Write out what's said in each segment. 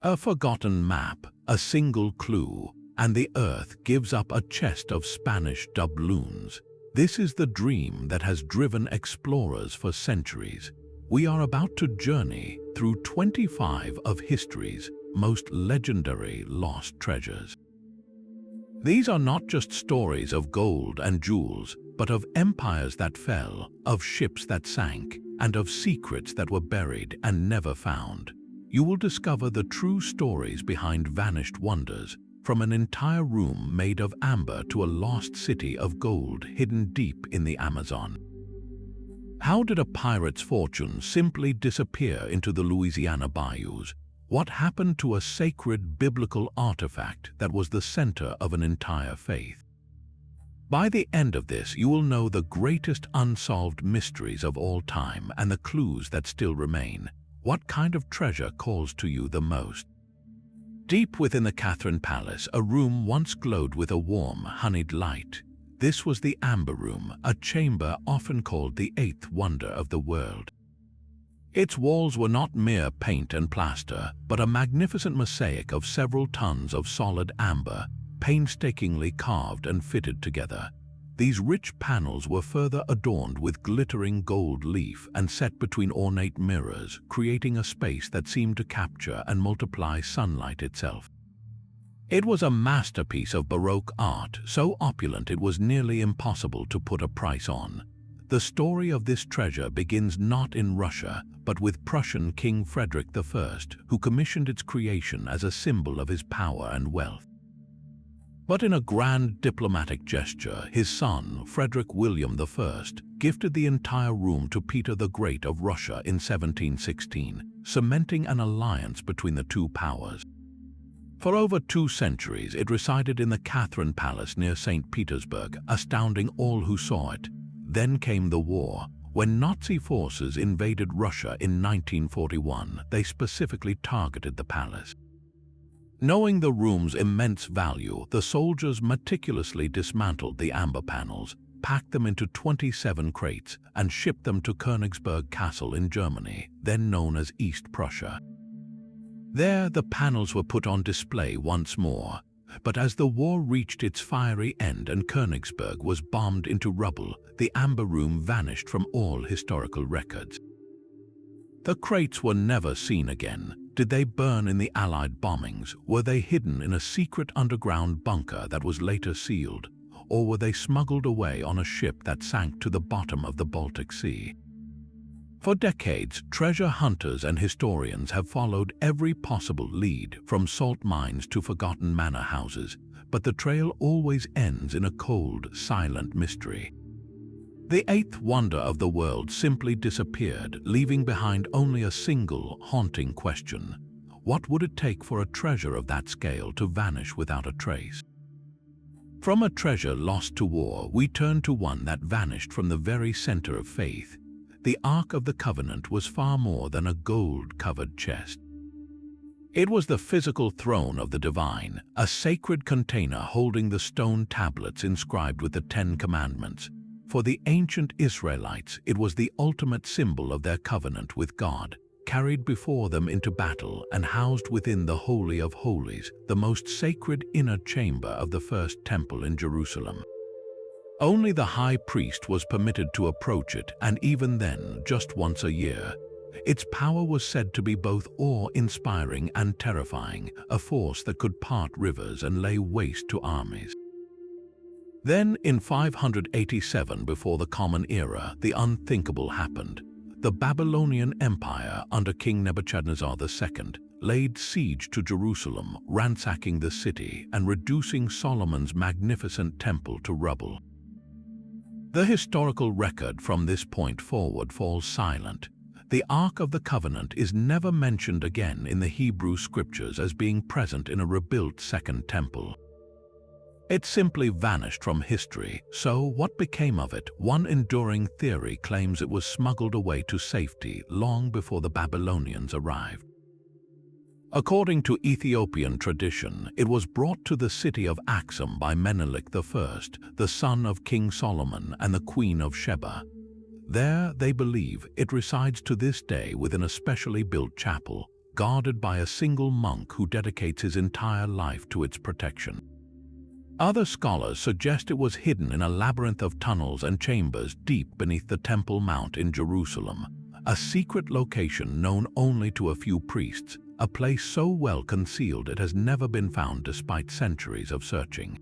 A forgotten map, a single clue, and the Earth gives up a chest of Spanish doubloons. This is the dream that has driven explorers for centuries. We are about to journey through 25 of history's most legendary lost treasures. These are not just stories of gold and jewels, but of empires that fell, of ships that sank, and of secrets that were buried and never found. You will discover the true stories behind vanished wonders, from an entire room made of amber to a lost city of gold hidden deep in the Amazon. How did a pirate's fortune simply disappear into the Louisiana bayous? What happened to a sacred biblical artifact that was the center of an entire faith? By the end of this, you will know the greatest unsolved mysteries of all time and the clues that still remain. What kind of treasure calls to you the most? Deep within the Catherine Palace, a room once glowed with a warm, honeyed light. This was the Amber Room, a chamber often called the eighth wonder of the world. Its walls were not mere paint and plaster, but a magnificent mosaic of several tons of solid amber, painstakingly carved and fitted together. These rich panels were further adorned with glittering gold leaf and set between ornate mirrors, creating a space that seemed to capture and multiply sunlight itself. It was a masterpiece of Baroque art, so opulent it was nearly impossible to put a price on. The story of this treasure begins not in Russia, but with Prussian King Frederick I, who commissioned its creation as a symbol of his power and wealth. But in a grand diplomatic gesture, his son, Frederick William I, gifted the entire room to Peter the Great of Russia in 1716, cementing an alliance between the two powers. For over 2 centuries, it resided in the Catherine Palace near St. Petersburg, astounding all who saw it. Then came the war. When Nazi forces invaded Russia in 1941, they specifically targeted the palace. Knowing the room's immense value, the soldiers meticulously dismantled the amber panels, packed them into 27 crates, and shipped them to Königsberg Castle in Germany, then known as East Prussia. There, the panels were put on display once more. But as the war reached its fiery end and Königsberg was bombed into rubble, the Amber Room vanished from all historical records. The crates were never seen again. Did they burn in the Allied bombings? Were they hidden in a secret underground bunker that was later sealed? Or were they smuggled away on a ship that sank to the bottom of the Baltic Sea? For decades, treasure hunters and historians have followed every possible lead, from salt mines to forgotten manor houses, but the trail always ends in a cold, silent mystery. The eighth wonder of the world simply disappeared, leaving behind only a single, haunting question. What would it take for a treasure of that scale to vanish without a trace? From a treasure lost to war, we turn to one that vanished from the very center of faith. The Ark of the Covenant was far more than a gold-covered chest. It was the physical throne of the divine, a sacred container holding the stone tablets inscribed with the 10 Commandments. For the ancient Israelites, it was the ultimate symbol of their covenant with God, carried before them into battle and housed within the Holy of Holies, the most sacred inner chamber of the first temple in Jerusalem. Only the high priest was permitted to approach it, and even then, just once a year. Its power was said to be both awe-inspiring and terrifying, a force that could part rivers and lay waste to armies. Then, in 587 before the Common Era, the unthinkable happened. The Babylonian Empire, under King Nebuchadnezzar II, laid siege to Jerusalem, ransacking the city and reducing Solomon's magnificent temple to rubble. The historical record from this point forward falls silent. The Ark of the Covenant is never mentioned again in the Hebrew Scriptures as being present in a rebuilt Second Temple. It simply vanished from history, so what became of it? One enduring theory claims it was smuggled away to safety long before the Babylonians arrived. According to Ethiopian tradition, it was brought to the city of Axum by Menelik I, the son of King Solomon and the Queen of Sheba. There, they believe, it resides to this day within a specially built chapel, guarded by a single monk who dedicates his entire life to its protection. Other scholars suggest it was hidden in a labyrinth of tunnels and chambers deep beneath the Temple Mount in Jerusalem, a secret location known only to a few priests, a place so well concealed it has never been found despite centuries of searching.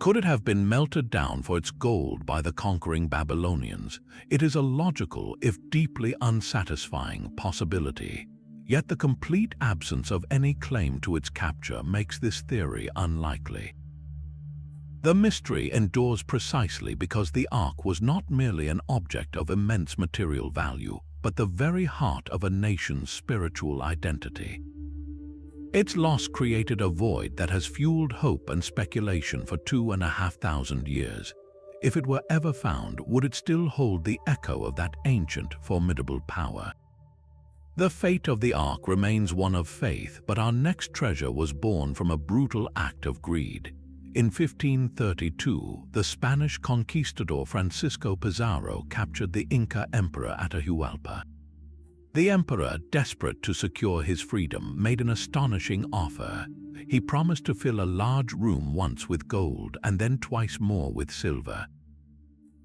Could it have been melted down for its gold by the conquering Babylonians? It is a logical, if deeply unsatisfying, possibility. Yet the complete absence of any claim to its capture makes this theory unlikely. The mystery endures precisely because the Ark was not merely an object of immense material value, but the very heart of a nation's spiritual identity. Its loss created a void that has fueled hope and speculation for 2,500 years. If it were ever found, would it still hold the echo of that ancient, formidable power? The fate of the Ark remains one of faith, but our next treasure was born from a brutal act of greed. In 1532, the Spanish conquistador Francisco Pizarro captured the Inca emperor Atahualpa. The emperor, desperate to secure his freedom, made an astonishing offer. He promised to fill a large room once with gold and then twice more with silver.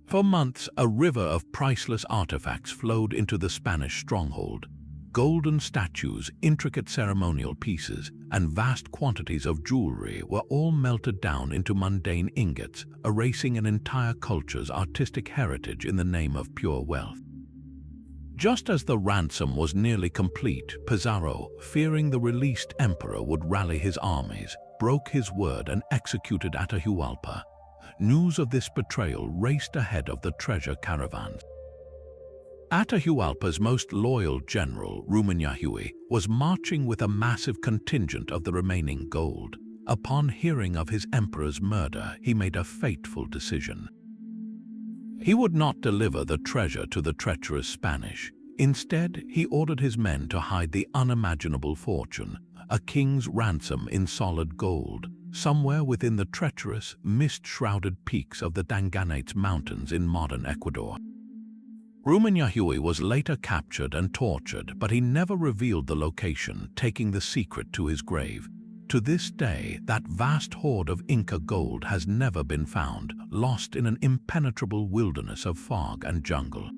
For months, a river of priceless artifacts flowed into the Spanish stronghold. Golden statues, intricate ceremonial pieces, and vast quantities of jewelry were all melted down into mundane ingots, erasing an entire culture's artistic heritage in the name of pure wealth. Just as the ransom was nearly complete, Pizarro, fearing the released emperor would rally his armies, broke his word and executed Atahualpa. News of this betrayal raced ahead of the treasure caravans. Atahualpa's most loyal general, Rumiñahui, was marching with a massive contingent of the remaining gold. Upon hearing of his emperor's murder, he made a fateful decision. He would not deliver the treasure to the treacherous Spanish. Instead, he ordered his men to hide the unimaginable fortune, a king's ransom in solid gold, somewhere within the treacherous, mist-shrouded peaks of the Danganats Mountains in modern Ecuador. Rumiñahui was later captured and tortured, but he never revealed the location, taking the secret to his grave. To this day, that vast hoard of Inca gold has never been found, lost in an impenetrable wilderness of fog and jungle.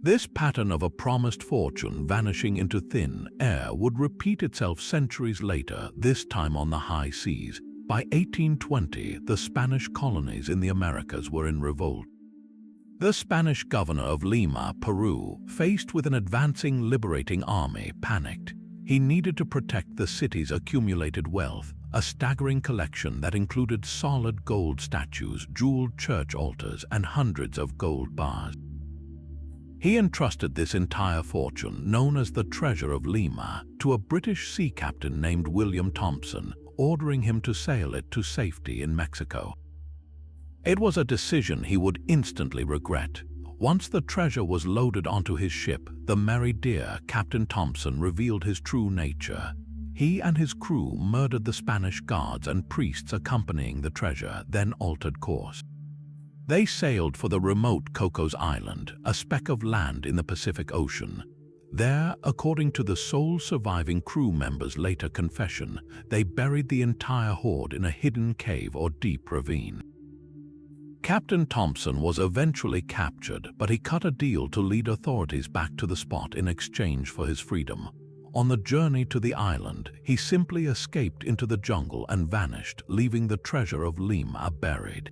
This pattern of a promised fortune vanishing into thin air would repeat itself centuries later, this time on the high seas. By 1820, the Spanish colonies in the Americas were in revolt. The Spanish governor of Lima, Peru, faced with an advancing liberating army, panicked. He needed to protect the city's accumulated wealth, a staggering collection that included solid gold statues, jeweled church altars, and hundreds of gold bars. He entrusted this entire fortune, known as the Treasure of Lima, to a British sea captain named William Thompson, ordering him to sail it to safety in Mexico. It was a decision he would instantly regret. Once the treasure was loaded onto his ship, the Merry Deer, Captain Thompson revealed his true nature. He and his crew murdered the Spanish guards and priests accompanying the treasure, then altered course. They sailed for the remote Cocos Island, a speck of land in the Pacific Ocean. There, according to the sole surviving crew member's later confession, they buried the entire hoard in a hidden cave or deep ravine. Captain Thompson was eventually captured, but he cut a deal to lead authorities back to the spot in exchange for his freedom. On the journey to the island, he simply escaped into the jungle and vanished, leaving the treasure of Lima buried.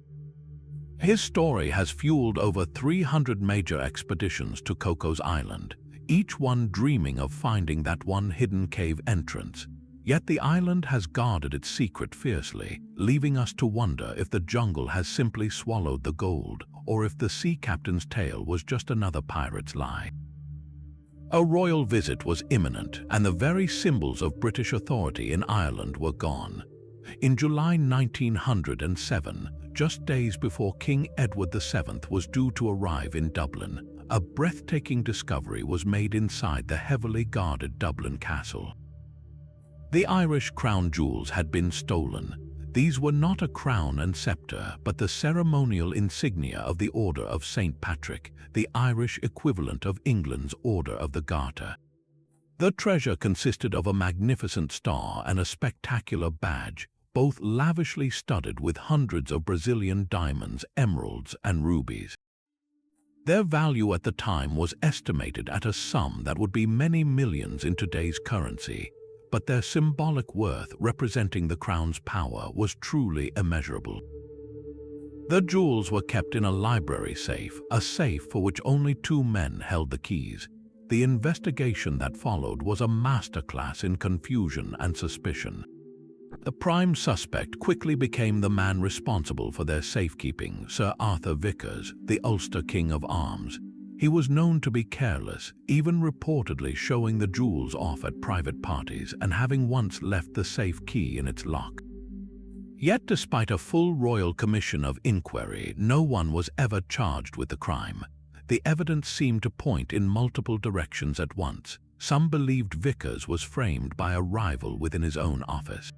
His story has fueled over 300 major expeditions to Cocos Island, each one dreaming of finding that one hidden cave entrance. Yet the island has guarded its secret fiercely, leaving us to wonder if the jungle has simply swallowed the gold, or if the sea captain's tale was just another pirate's lie. A royal visit was imminent, and the very symbols of British authority in Ireland were gone. In July 1907, just days before King Edward VII was due to arrive in Dublin, a breathtaking discovery was made inside the heavily guarded Dublin castle. The Irish crown jewels had been stolen. These were not a crown and scepter, but the ceremonial insignia of the Order of St. Patrick, the Irish equivalent of England's Order of the Garter. The treasure consisted of a magnificent star and a spectacular badge, both lavishly studded with hundreds of Brazilian diamonds, emeralds, and rubies. Their value at the time was estimated at a sum that would be many millions in today's currency, but their symbolic worth representing the crown's power was truly immeasurable. The jewels were kept in a library safe, a safe for which only 2 men held the keys. The investigation that followed was a masterclass in confusion and suspicion. The prime suspect quickly became the man responsible for their safekeeping, Sir Arthur Vickers, the Ulster King of Arms. He was known to be careless, even reportedly showing the jewels off at private parties and having once left the safe key in its lock. Yet despite a full royal commission of inquiry, no one was ever charged with the crime. The evidence seemed to point in multiple directions at once. Some believed Vickers was framed by a rival within his own office.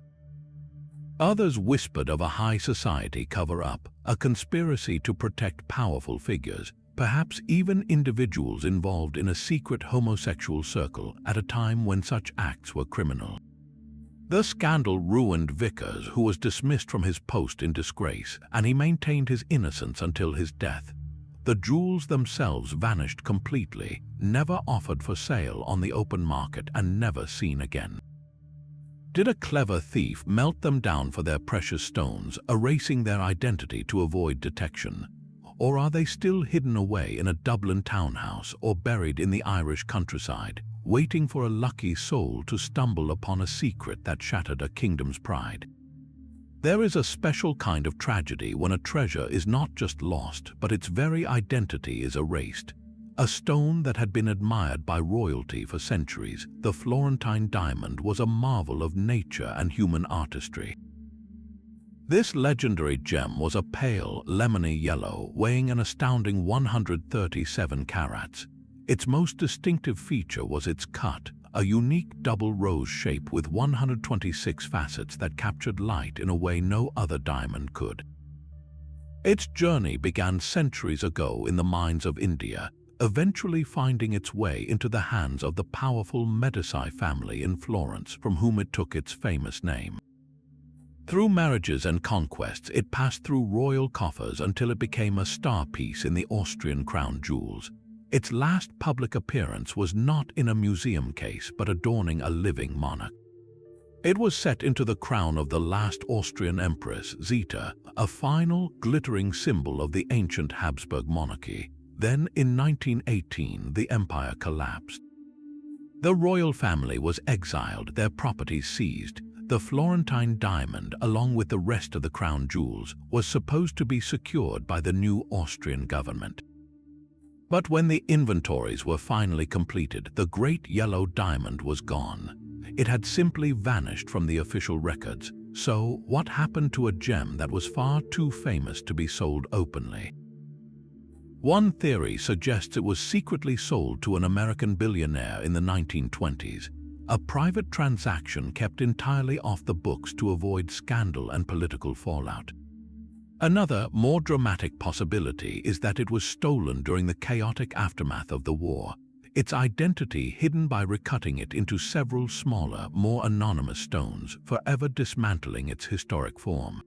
Others whispered of a high society cover-up, a conspiracy to protect powerful figures, perhaps even individuals involved in a secret homosexual circle at a time when such acts were criminal. The scandal ruined Vickers, who was dismissed from his post in disgrace, and he maintained his innocence until his death. The jewels themselves vanished completely, never offered for sale on the open market and never seen again. Did a clever thief melt them down for their precious stones, erasing their identity to avoid detection? Or are they still hidden away in a Dublin townhouse or buried in the Irish countryside, waiting for a lucky soul to stumble upon a secret that shattered a kingdom's pride? There is a special kind of tragedy when a treasure is not just lost, but its very identity is erased. A stone that had been admired by royalty for centuries, the Florentine diamond was a marvel of nature and human artistry. This legendary gem was a pale, lemony yellow, weighing an astounding 137 carats. Its most distinctive feature was its cut, a unique double rose shape with 126 facets that captured light in a way no other diamond could. Its journey began centuries ago in the mines of India, eventually finding its way into the hands of the powerful Medici family in Florence, from whom it took its famous name. Through marriages and conquests, it passed through royal coffers until it became a star piece in the Austrian crown jewels. Its last public appearance was not in a museum case, but adorning a living monarch. It was set into the crown of the last Austrian empress, Zita, a final, glittering symbol of the ancient Habsburg monarchy. Then, in 1918, the empire collapsed. The royal family was exiled, their properties seized. The Florentine diamond, along with the rest of the crown jewels, was supposed to be secured by the new Austrian government. But when the inventories were finally completed, the great yellow diamond was gone. It had simply vanished from the official records. So, what happened to a gem that was far too famous to be sold openly? One theory suggests it was secretly sold to an American billionaire in the 1920s, a private transaction kept entirely off the books to avoid scandal and political fallout. Another, more dramatic possibility is that it was stolen during the chaotic aftermath of the war, its identity hidden by recutting it into several smaller, more anonymous stones, forever dismantling its historic form.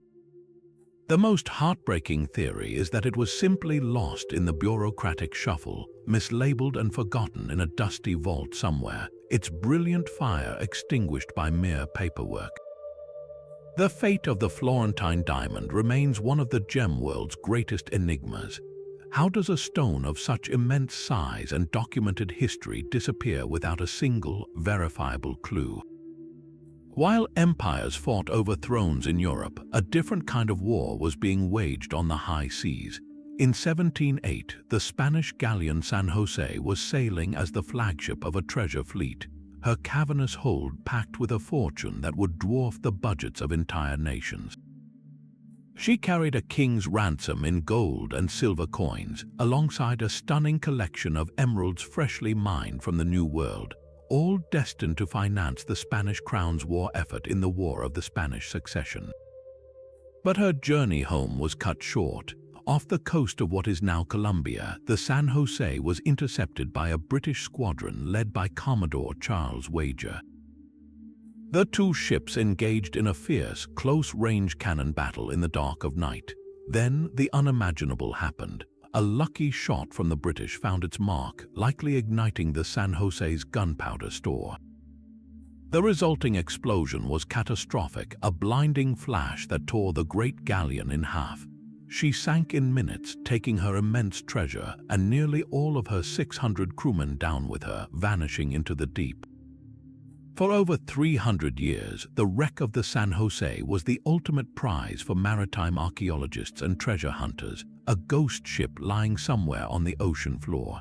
The most heartbreaking theory is that it was simply lost in the bureaucratic shuffle, mislabeled and forgotten in a dusty vault somewhere, its brilliant fire extinguished by mere paperwork. The fate of the Florentine diamond remains one of the gem world's greatest enigmas. How does a stone of such immense size and documented history disappear without a single, verifiable clue? While empires fought over thrones in Europe, a different kind of war was being waged on the high seas. In 1708, the Spanish galleon San Jose was sailing as the flagship of a treasure fleet, her cavernous hold packed with a fortune that would dwarf the budgets of entire nations. She carried a king's ransom in gold and silver coins, alongside a stunning collection of emeralds freshly mined from the New World, all destined to finance the Spanish crown's war effort in the War of the Spanish Succession. But her journey home was cut short. Off the coast of what is now Colombia, the San Jose was intercepted by a British squadron led by Commodore Charles Wager. The two ships engaged in a fierce, close-range cannon battle in the dark of night. Then the unimaginable happened. A lucky shot from the British found its mark, likely igniting the San Jose's gunpowder store. The resulting explosion was catastrophic, a blinding flash that tore the great galleon in half. She sank in minutes, taking her immense treasure and nearly all of her 600 crewmen down with her, vanishing into the deep. For over 300 years, the wreck of the San Jose was the ultimate prize for maritime archaeologists and treasure hunters, a ghost ship lying somewhere on the ocean floor.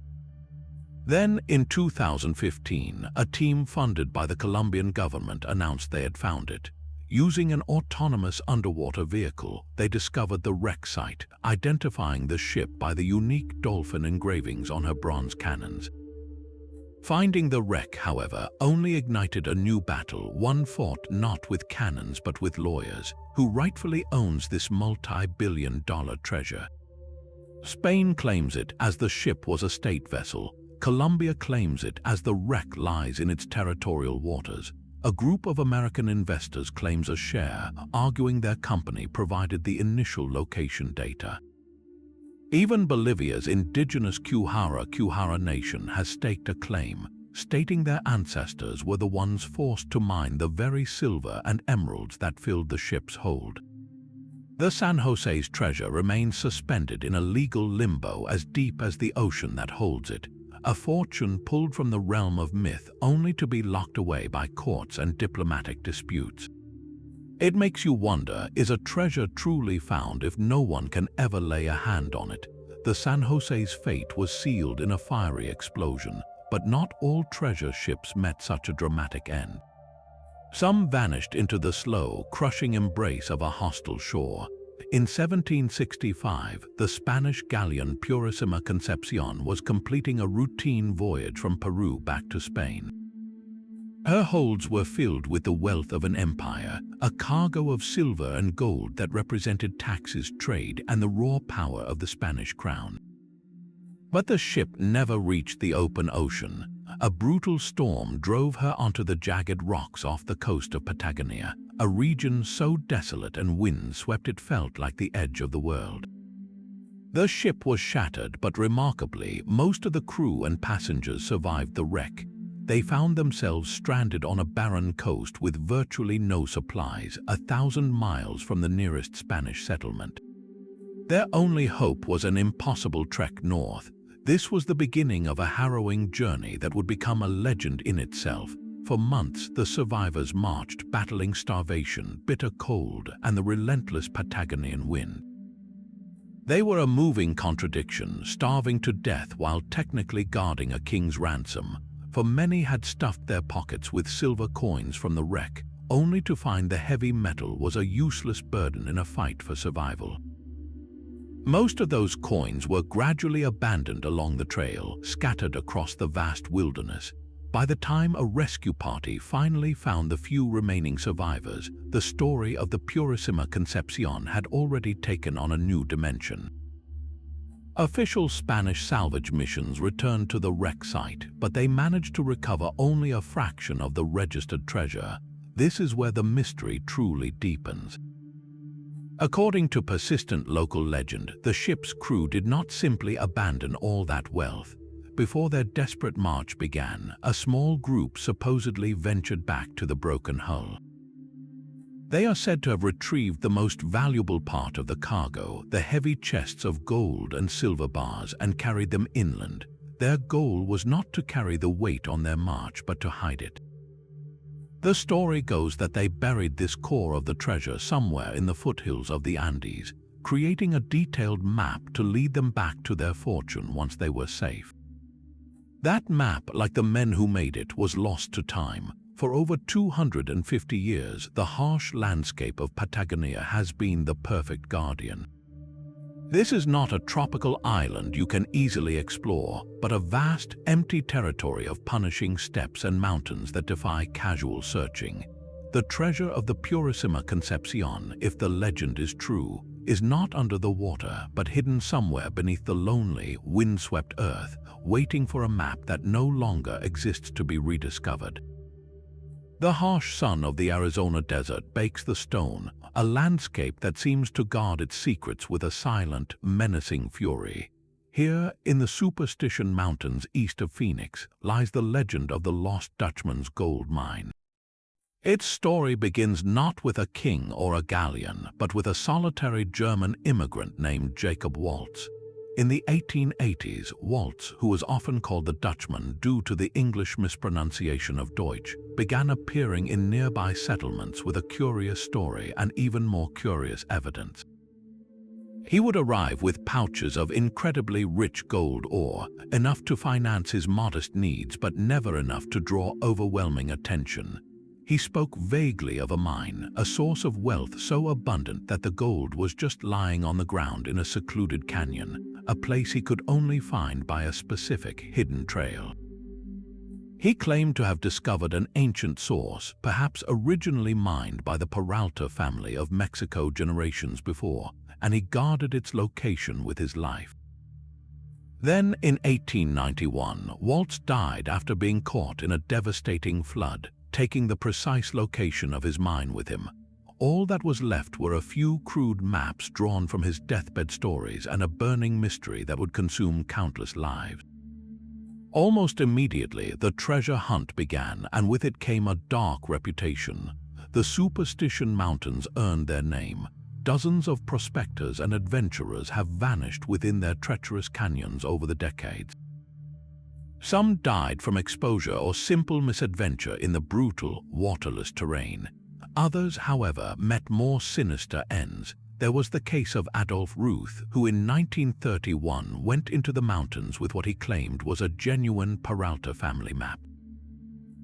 Then, in 2015, a team funded by the Colombian government announced they had found it. Using an autonomous underwater vehicle, they discovered the wreck site, identifying the ship by the unique dolphin engravings on her bronze cannons. Finding the wreck, however, only ignited a new battle, one fought not with cannons but with lawyers, who rightfully owns this multi-billion-dollar treasure. Spain claims it as the ship was a state vessel. Colombia claims it as the wreck lies in its territorial waters. A group of American investors claims a share, arguing their company provided the initial location data. Even Bolivia's indigenous Quechua Nation has staked a claim, stating their ancestors were the ones forced to mine the very silver and emeralds that filled the ship's hold. The San Jose's treasure remains suspended in a legal limbo as deep as the ocean that holds it, a fortune pulled from the realm of myth only to be locked away by courts and diplomatic disputes. It makes you wonder, is a treasure truly found if no one can ever lay a hand on it? The San Jose's fate was sealed in a fiery explosion, but not all treasure ships met such a dramatic end. Some vanished into the slow, crushing embrace of a hostile shore. In 1765, the Spanish galleon Purísima Concepción was completing a routine voyage from Peru back to Spain. Her holds were filled with the wealth of an empire, a cargo of silver and gold that represented taxes, trade, and the raw power of the Spanish crown. But the ship never reached the open ocean. A brutal storm drove her onto the jagged rocks off the coast of Patagonia, a region so desolate and wind-swept it felt like the edge of the world. The ship was shattered, but remarkably, most of the crew and passengers survived the wreck. They found themselves stranded on a barren coast with virtually no supplies, 1,000 miles from the nearest Spanish settlement. Their only hope was an impossible trek north. This was the beginning of a harrowing journey that would become a legend in itself. For months, the survivors marched, battling starvation, bitter cold, and the relentless Patagonian wind. They were a moving contradiction, starving to death while technically guarding a king's ransom. For many had stuffed their pockets with silver coins from the wreck, only to find the heavy metal was a useless burden in a fight for survival. Most of those coins were gradually abandoned along the trail, scattered across the vast wilderness. By the time a rescue party finally found the few remaining survivors, the story of the Purísima Concepción had already taken on a new dimension. Official Spanish salvage missions returned to the wreck site, but they managed to recover only a fraction of the registered treasure. This is where the mystery truly deepens. According to persistent local legend, the ship's crew did not simply abandon all that wealth. Before their desperate march began, a small group supposedly ventured back to the broken hull. They are said to have retrieved the most valuable part of the cargo, the heavy chests of gold and silver bars, and carried them inland. Their goal was not to carry the weight on their march, but to hide it. The story goes that they buried this core of the treasure somewhere in the foothills of the Andes, creating a detailed map to lead them back to their fortune once they were safe. That map, like the men who made it, was lost to time. For over 250 years, the harsh landscape of Patagonia has been the perfect guardian. This is not a tropical island you can easily explore, but a vast, empty territory of punishing steppes and mountains that defy casual searching. The treasure of the Purísima Concepción, if the legend is true, is not under the water but hidden somewhere beneath the lonely, windswept earth, waiting for a map that no longer exists to be rediscovered. The harsh sun of the Arizona desert bakes the stone, a landscape that seems to guard its secrets with a silent, menacing fury. Here, in the Superstition Mountains east of Phoenix, lies the legend of the Lost Dutchman's gold mine. Its story begins not with a king or a galleon, but with a solitary German immigrant named Jacob Waltz. In the 1880s, Waltz, who was often called the Dutchman due to the English mispronunciation of Deutsch, began appearing in nearby settlements with a curious story and even more curious evidence. He would arrive with pouches of incredibly rich gold ore, enough to finance his modest needs but never enough to draw overwhelming attention. He spoke vaguely of a mine, a source of wealth so abundant that the gold was just lying on the ground in a secluded canyon, a place he could only find by a specific hidden trail. He claimed to have discovered an ancient source, perhaps originally mined by the Peralta family of Mexico generations before, and he guarded its location with his life. Then, in 1891, Waltz died after being caught in a devastating flood, taking the precise location of his mine with him. All that was left were a few crude maps drawn from his deathbed stories and a burning mystery that would consume countless lives. Almost immediately, the treasure hunt began, and with it came a dark reputation. The Superstition Mountains earned their name. Dozens of prospectors and adventurers have vanished within their treacherous canyons over the decades. Some died from exposure or simple misadventure in the brutal, waterless terrain. Others, however, met more sinister ends. There was the case of Adolf Ruth, who in 1931 went into the mountains with what he claimed was a genuine Peralta family map.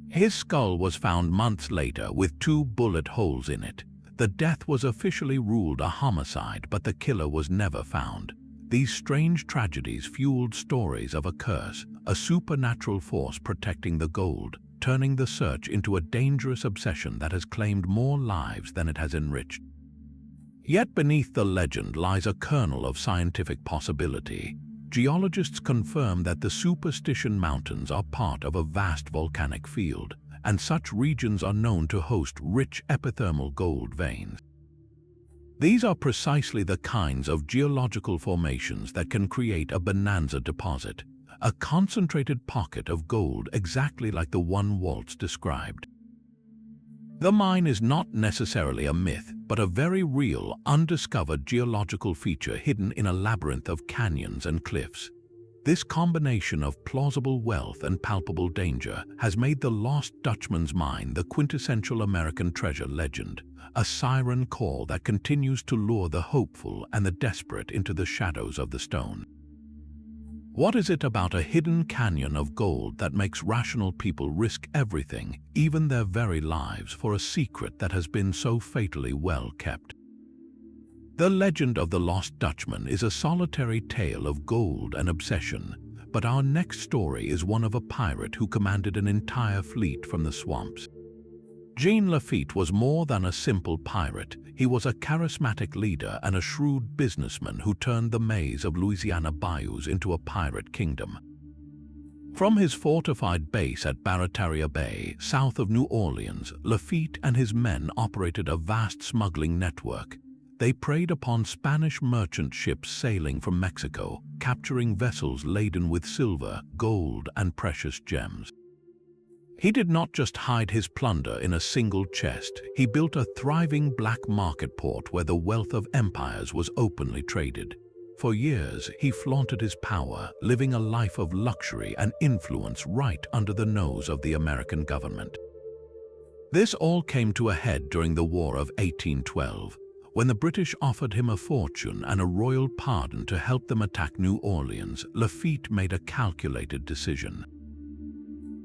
His skull was found months later with 2 bullet holes in it. The death was officially ruled a homicide, but the killer was never found. These strange tragedies fueled stories of a curse, a supernatural force protecting the gold, turning the search into a dangerous obsession that has claimed more lives than it has enriched. Yet beneath the legend lies a kernel of scientific possibility. Geologists confirm that the Superstition Mountains are part of a vast volcanic field, and such regions are known to host rich epithermal gold veins. These are precisely the kinds of geological formations that can create a bonanza deposit, a concentrated pocket of gold exactly like the one Waltz described. The mine is not necessarily a myth, but a very real, undiscovered geological feature hidden in a labyrinth of canyons and cliffs. This combination of plausible wealth and palpable danger has made the Lost Dutchman's mine the quintessential American treasure legend, a siren call that continues to lure the hopeful and the desperate into the shadows of the stone. What is it about a hidden canyon of gold that makes rational people risk everything, even their very lives, for a secret that has been so fatally well kept? The legend of the Lost Dutchman is a solitary tale of gold and obsession, but our next story is one of a pirate who commanded an entire fleet from the swamps. Jean Lafitte was more than a simple pirate. He was a charismatic leader and a shrewd businessman who turned the maze of Louisiana bayous into a pirate kingdom. From his fortified base at Barataria Bay, south of New Orleans, Lafitte and his men operated a vast smuggling network. They preyed upon Spanish merchant ships sailing from Mexico, capturing vessels laden with silver, gold, and precious gems. He did not just hide his plunder in a single chest. He built a thriving black market port where the wealth of empires was openly traded. For years, he flaunted his power, living a life of luxury and influence right under the nose of the American government. This all came to a head during the War of 1812, when the British offered him a fortune and a royal pardon to help them attack New Orleans. Lafitte made a calculated decision.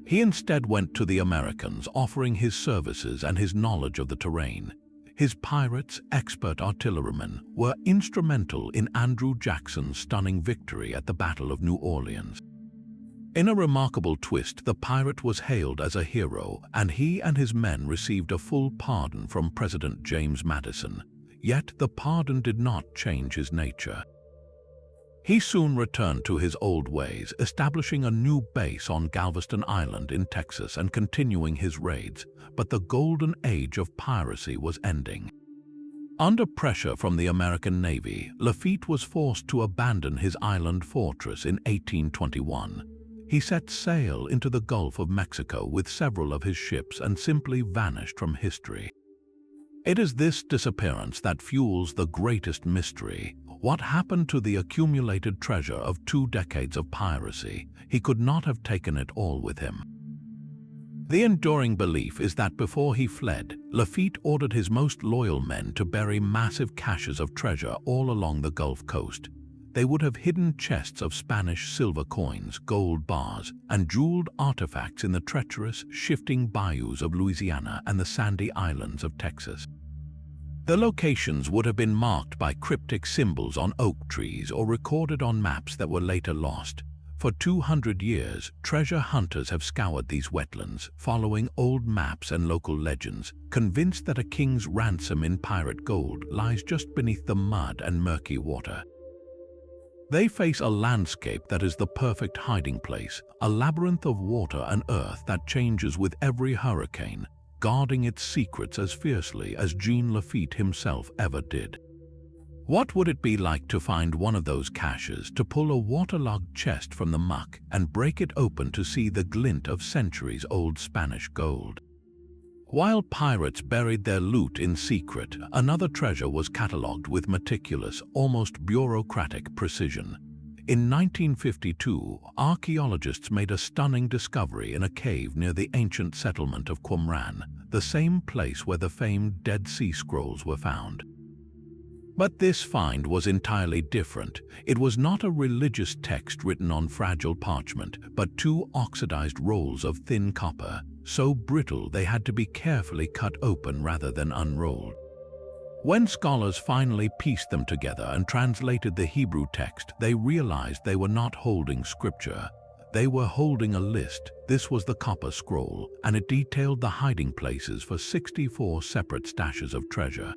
He instead went to the Americans, offering his services and his knowledge of the terrain. His pirates, expert artillerymen, were instrumental in Andrew Jackson's stunning victory at the Battle of New Orleans. In a remarkable twist, the pirate was hailed as a hero, and he and his men received a full pardon from President James Madison. yet the pardon did not change his nature. He soon returned to his old ways, establishing a new base on Galveston Island in Texas and continuing his raids, but the golden age of piracy was ending. Under pressure from the American Navy, Lafitte was forced to abandon his island fortress in 1821. He set sail into the Gulf of Mexico with several of his ships and simply vanished from history. It is this disappearance that fuels the greatest mystery. What happened to the accumulated treasure of 2 decades of piracy? He could not have taken it all with him. The enduring belief is that before he fled, Lafitte ordered his most loyal men to bury massive caches of treasure all along the Gulf Coast. They would have hidden chests of Spanish silver coins, gold bars, and jeweled artifacts in the treacherous, shifting bayous of Louisiana and the sandy islands of Texas. The locations would have been marked by cryptic symbols on oak trees or recorded on maps that were later lost. For 200 years, treasure hunters have scoured these wetlands, following old maps and local legends, convinced that a king's ransom in pirate gold lies just beneath the mud and murky water. They face a landscape that is the perfect hiding place, a labyrinth of water and earth that changes with every hurricane, guarding its secrets as fiercely as Jean Lafitte himself ever did. What would it be like to find one of those caches, to pull a waterlogged chest from the muck and break it open to see the glint of centuries-old Spanish gold? While pirates buried their loot in secret, another treasure was catalogued with meticulous, almost bureaucratic precision. In 1952, archaeologists made a stunning discovery in a cave near the ancient settlement of Qumran, the same place where the famed Dead Sea Scrolls were found. But this find was entirely different. It was not a religious text written on fragile parchment, but 2 oxidized rolls of thin copper, so brittle they had to be carefully cut open rather than unrolled. When scholars finally pieced them together and translated the Hebrew text, they realized they were not holding scripture. They were holding a list. This was the copper scroll, and it detailed the hiding places for 64 separate stashes of treasure.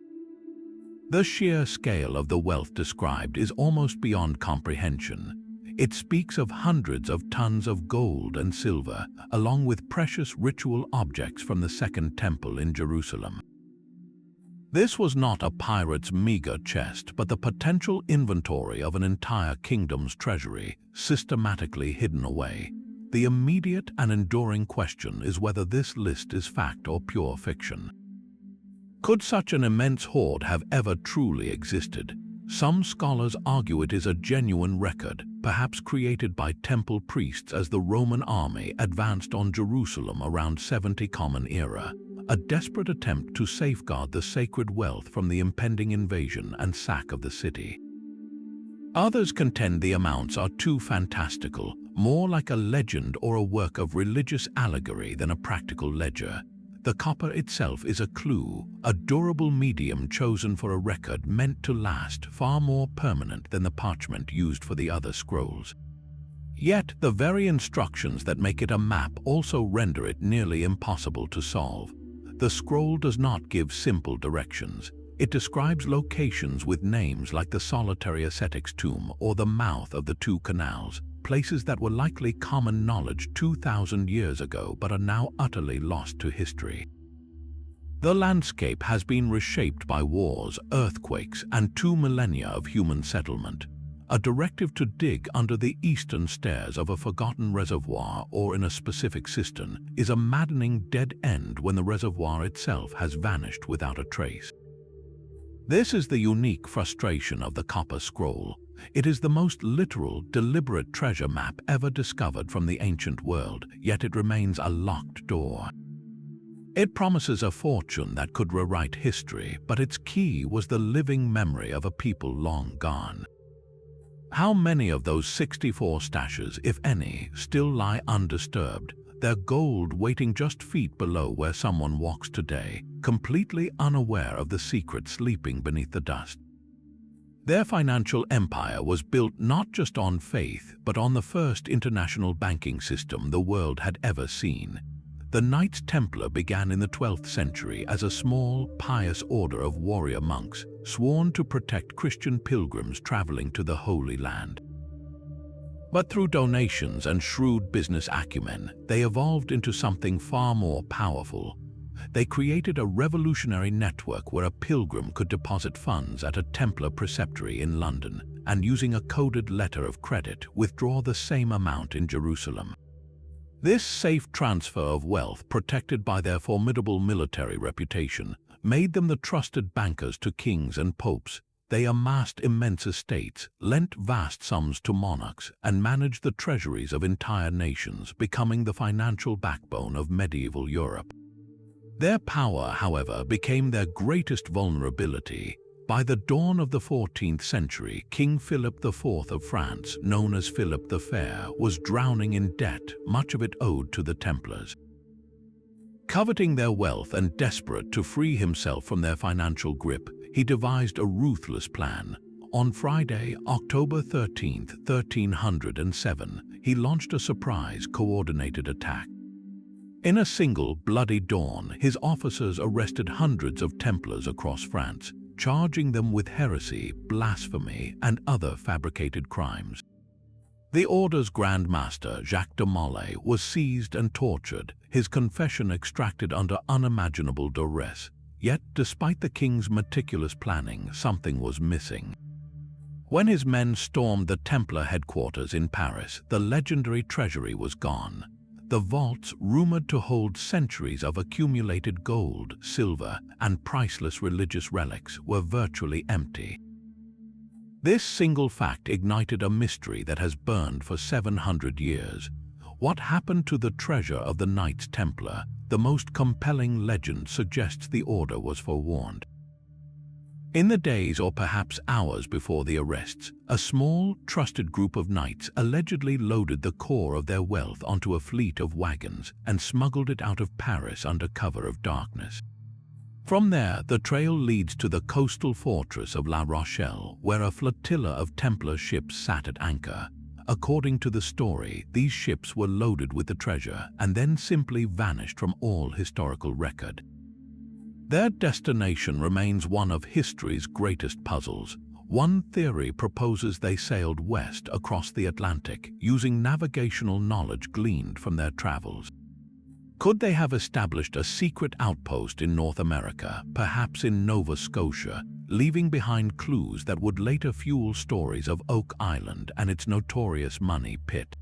The sheer scale of the wealth described is almost beyond comprehension. It speaks of hundreds of tons of gold and silver, along with precious ritual objects from the Second Temple in Jerusalem. This was not a pirate's meager chest, but the potential inventory of an entire kingdom's treasury, systematically hidden away. The immediate and enduring question is whether this list is fact or pure fiction. Could such an immense hoard have ever truly existed? Some scholars argue it is a genuine record, perhaps created by temple priests as the Roman army advanced on Jerusalem around 70 Common Era, a desperate attempt to safeguard the sacred wealth from the impending invasion and sack of the city. Others contend the amounts are too fantastical, more like a legend or a work of religious allegory than a practical ledger. The copper itself is a clue, a durable medium chosen for a record meant to last, far more permanent than the parchment used for the other scrolls. Yet, the very instructions that make it a map also render it nearly impossible to solve. The scroll does not give simple directions. It describes locations with names like the solitary ascetic's tomb or the mouth of the 2 canals, places that were likely common knowledge 2,000 years ago but are now utterly lost to history. The landscape has been reshaped by wars, earthquakes, and 2 millennia of human settlement. A directive to dig under the eastern stairs of a forgotten reservoir or in a specific cistern is a maddening dead end when the reservoir itself has vanished without a trace. This is the unique frustration of the copper scroll. It is the most literal, deliberate treasure map ever discovered from the ancient world, yet it remains a locked door. It promises a fortune that could rewrite history, but its key was the living memory of a people long gone. How many of those 64 stashes, if any, still lie undisturbed, their gold waiting just feet below where someone walks today, completely unaware of the secret sleeping beneath the dust? Their financial empire was built not just on faith, but on the first international banking system the world had ever seen. The Knights Templar began in the 12th century as a small, pious order of warrior monks sworn to protect Christian pilgrims traveling to the Holy Land. But through donations and shrewd business acumen, they evolved into something far more powerful. They created a revolutionary network where a pilgrim could deposit funds at a Templar preceptory in London and, using a coded letter of credit, withdraw the same amount in Jerusalem. This safe transfer of wealth, protected by their formidable military reputation, made them the trusted bankers to kings and popes. They amassed immense estates, lent vast sums to monarchs, and managed the treasuries of entire nations, becoming the financial backbone of medieval Europe. Their power, however, became their greatest vulnerability. By the dawn of the 14th century, King Philip IV of France, known as Philip the Fair, was drowning in debt, much of it owed to the Templars. Coveting their wealth and desperate to free himself from their financial grip, he devised a ruthless plan. On Friday, October 13, 1307, he launched a surprise, coordinated attack. In a single bloody dawn, his officers arrested hundreds of Templars across France, charging them with heresy, blasphemy, and other fabricated crimes. The order's Grand Master, Jacques de Molay, was seized and tortured, his confession extracted under unimaginable duress. Yet, despite the king's meticulous planning, something was missing. When his men stormed the Templar headquarters in Paris, the legendary treasury was gone. The vaults, rumored to hold centuries of accumulated gold, silver, and priceless religious relics, were virtually empty. This single fact ignited a mystery that has burned for 700 years. What happened to the treasure of the Knights Templar? The most compelling legend suggests the order was forewarned. In the days or perhaps hours before the arrests, a small, trusted group of knights allegedly loaded the core of their wealth onto a fleet of wagons and smuggled it out of Paris under cover of darkness. From there, the trail leads to the coastal fortress of La Rochelle, where a flotilla of Templar ships sat at anchor. According to the story, these ships were loaded with the treasure and then simply vanished from all historical record. Their destination remains one of history's greatest puzzles. One theory proposes they sailed west across the Atlantic, using navigational knowledge gleaned from their travels. Could they have established a secret outpost in North America, perhaps in Nova Scotia, leaving behind clues that would later fuel stories of Oak Island and its notorious money pit?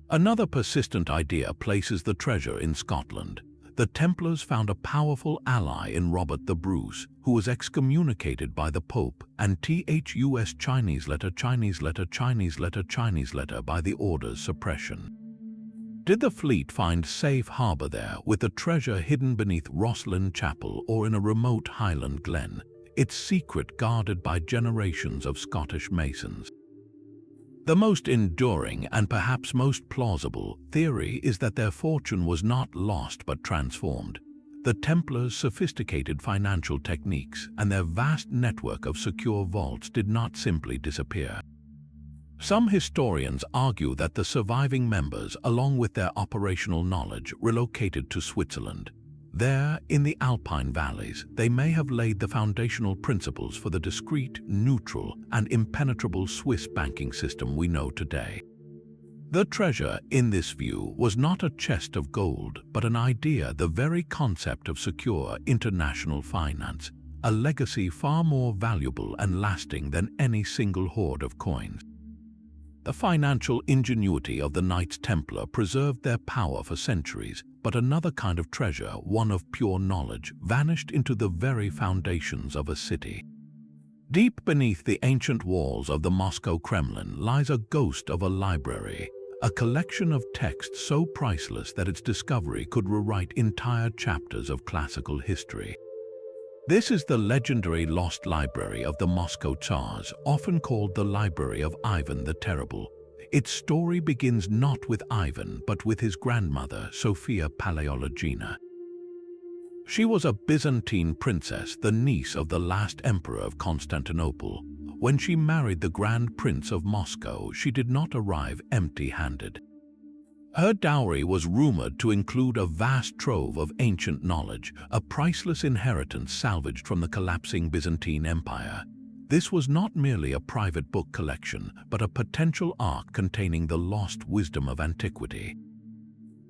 Another persistent idea places the treasure in Scotland. The Templars found a powerful ally in Robert the Bruce, who was excommunicated by the Pope, and THUS Chinese letter by the order's suppression. Did the fleet find safe harbor there, with the treasure hidden beneath Rosslyn Chapel or in a remote Highland glen, its secret guarded by generations of Scottish masons? The most enduring and perhaps most plausible theory is that their fortune was not lost but transformed. The Templars' sophisticated financial techniques and their vast network of secure vaults did not simply disappear. Some historians argue that the surviving members, along with their operational knowledge, relocated to Switzerland. There, in the Alpine valleys, they may have laid the foundational principles for the discreet, neutral, and impenetrable Swiss banking system we know today. The treasure, in this view, was not a chest of gold, but an idea, the very concept of secure international finance, a legacy far more valuable and lasting than any single hoard of coins. The financial ingenuity of the Knights Templar preserved their power for centuries, but another kind of treasure, one of pure knowledge, vanished into the very foundations of a city. Deep beneath the ancient walls of the Moscow Kremlin lies a ghost of a library, a collection of texts so priceless that its discovery could rewrite entire chapters of classical history. This is the legendary Lost Library of the Moscow Tsars, often called the Library of Ivan the Terrible. Its story begins not with Ivan, but with his grandmother, Sophia Paleologina. She was a Byzantine princess, the niece of the last emperor of Constantinople. When she married the Grand Prince of Moscow, she did not arrive empty-handed. Her dowry was rumored to include a vast trove of ancient knowledge, a priceless inheritance salvaged from the collapsing Byzantine Empire. This was not merely a private book collection, but a potential ark containing the lost wisdom of antiquity.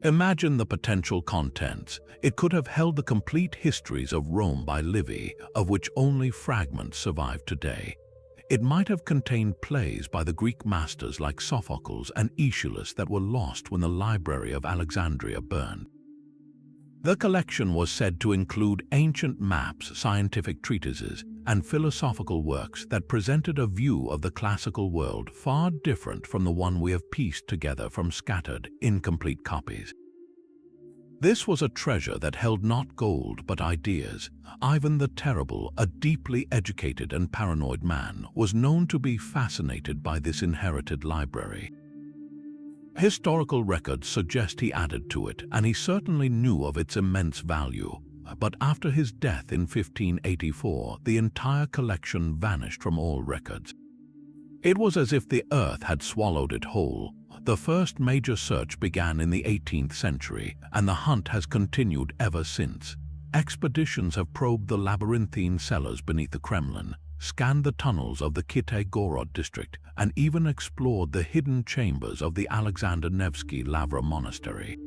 Imagine the potential contents. It could have held the complete histories of Rome by Livy, of which only fragments survive today. It might have contained plays by the Greek masters like Sophocles and Aeschylus that were lost when the Library of Alexandria burned. The collection was said to include ancient maps, scientific treatises, and philosophical works that presented a view of the classical world far different from the one we have pieced together from scattered, incomplete copies. This was a treasure that held not gold but ideas. Ivan the Terrible, a deeply educated and paranoid man, was known to be fascinated by this inherited library. Historical records suggest he added to it, and he certainly knew of its immense value. But after his death in 1584, the entire collection vanished from all records. It was as if the earth had swallowed it whole. The first major search began in the 18th century, and the hunt has continued ever since. Expeditions have probed the labyrinthine cellars beneath the Kremlin, scanned the tunnels of the Kitay-Gorod district, and even explored the hidden chambers of the Alexander Nevsky Lavra monastery.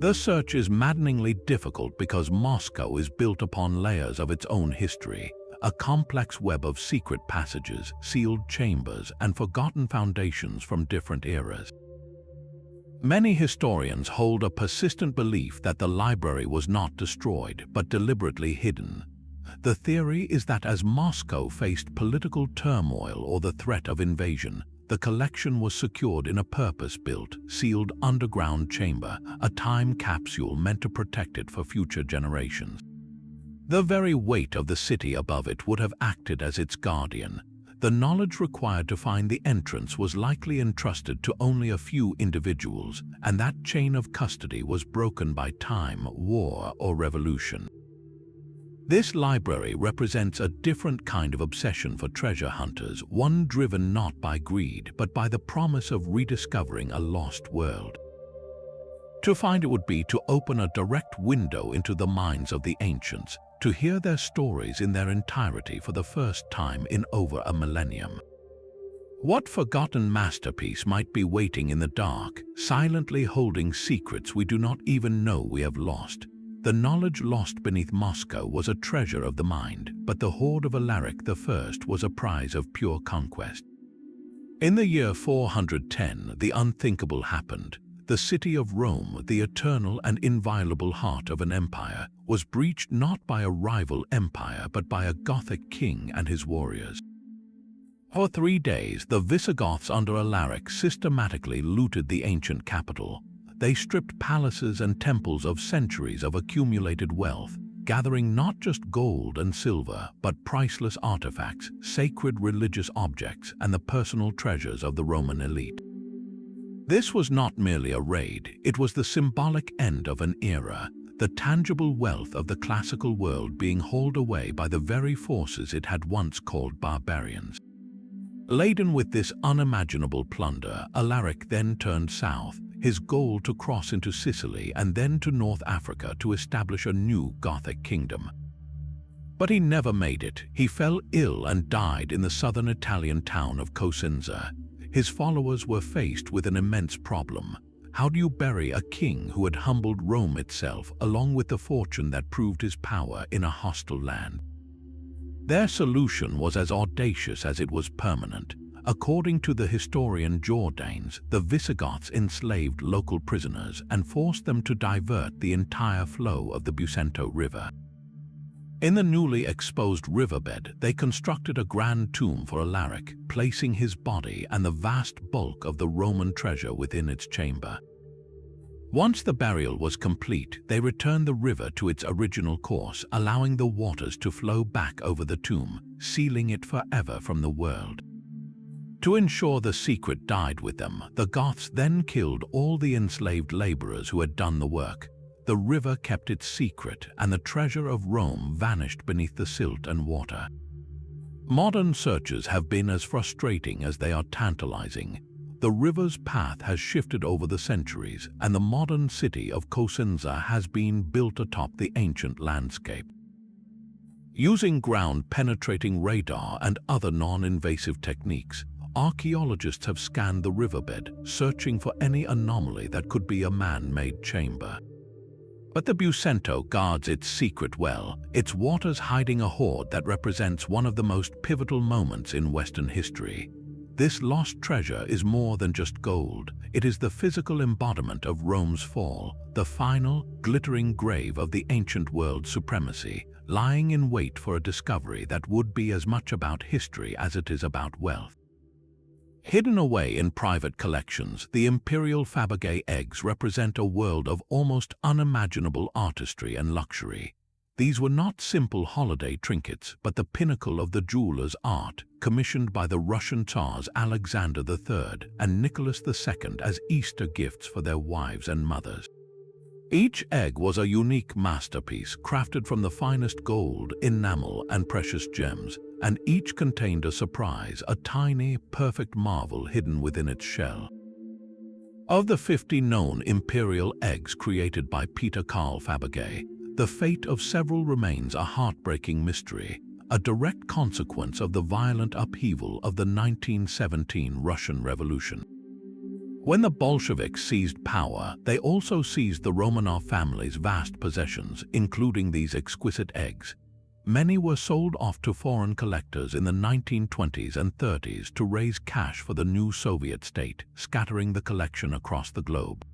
The search is maddeningly difficult because Moscow is built upon layers of its own history, a complex web of secret passages, sealed chambers, and forgotten foundations from different eras. Many historians hold a persistent belief that the library was not destroyed, but deliberately hidden. The theory is that as Moscow faced political turmoil or the threat of invasion, the collection was secured in a purpose-built, sealed underground chamber, a time capsule meant to protect it for future generations. The very weight of the city above it would have acted as its guardian. The knowledge required to find the entrance was likely entrusted to only a few individuals, and that chain of custody was broken by time, war, or revolution. This library represents a different kind of obsession for treasure hunters, one driven not by greed, but by the promise of rediscovering a lost world. To find it would be to open a direct window into the minds of the ancients, to hear their stories in their entirety for the first time in over a millennium. What forgotten masterpiece might be waiting in the dark, silently holding secrets we do not even know we have lost? The knowledge lost beneath Moscow was a treasure of the mind, but the hoard of Alaric I was a prize of pure conquest. In the year 410, the unthinkable happened. The city of Rome, the eternal and inviolable heart of an empire, was breached not by a rival empire but by a Gothic king and his warriors. For 3 days, the Visigoths under Alaric systematically looted the ancient capital. They stripped palaces and temples of centuries of accumulated wealth, gathering not just gold and silver, but priceless artifacts, sacred religious objects, and the personal treasures of the Roman elite. This was not merely a raid, it was the symbolic end of an era, the tangible wealth of the classical world being hauled away by the very forces it had once called barbarians. Laden with this unimaginable plunder, Alaric then turned south, his goal to cross into Sicily and then to North Africa to establish a new Gothic kingdom. But he never made it. He fell ill and died in the southern Italian town of Cosenza. His followers were faced with an immense problem. How do you bury a king who had humbled Rome itself, along with the fortune that proved his power in a hostile land? Their solution was as audacious as it was permanent. According to the historian Jordanes, the Visigoths enslaved local prisoners and forced them to divert the entire flow of the Busento River. In the newly exposed riverbed, they constructed a grand tomb for Alaric, placing his body and the vast bulk of the Roman treasure within its chamber. Once the burial was complete, they returned the river to its original course, allowing the waters to flow back over the tomb, sealing it forever from the world. To ensure the secret died with them, the Goths then killed all the enslaved laborers who had done the work. The river kept its secret, and the treasure of Rome vanished beneath the silt and water. Modern searches have been as frustrating as they are tantalizing. The river's path has shifted over the centuries, and the modern city of Cosenza has been built atop the ancient landscape. Using ground-penetrating radar and other non-invasive techniques, archaeologists have scanned the riverbed, searching for any anomaly that could be a man-made chamber. But the Bucento guards its secret well, its waters hiding a hoard that represents one of the most pivotal moments in Western history. This lost treasure is more than just gold. It is the physical embodiment of Rome's fall, the final, glittering grave of the ancient world's supremacy, lying in wait for a discovery that would be as much about history as it is about wealth. Hidden away in private collections, the imperial Fabergé eggs represent a world of almost unimaginable artistry and luxury. These were not simple holiday trinkets, but the pinnacle of the jeweler's art, commissioned by the Russian Tsars Alexander III and Nicholas II as Easter gifts for their wives and mothers. Each egg was a unique masterpiece, crafted from the finest gold, enamel, and precious gems, and each contained a surprise, a tiny, perfect marvel hidden within its shell. Of the 50 known imperial eggs created by Peter Carl Fabergé, the fate of several remains a heartbreaking mystery, a direct consequence of the violent upheaval of the 1917 Russian Revolution. When the Bolsheviks seized power, they also seized the Romanov family's vast possessions, including these exquisite eggs. Many were sold off to foreign collectors in the 1920s and 30s to raise cash for the new Soviet state, scattering the collection across the globe.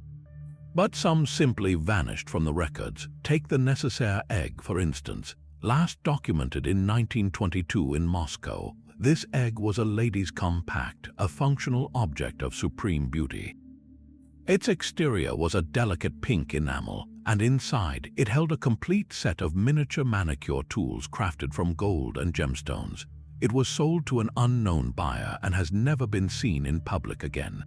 But some simply vanished from the records. Take the Necessaire egg, for instance. Last documented in 1922 in Moscow, this egg was a lady's compact, a functional object of supreme beauty. Its exterior was a delicate pink enamel, and inside it held a complete set of miniature manicure tools crafted from gold and gemstones. It was sold to an unknown buyer and has never been seen in public again.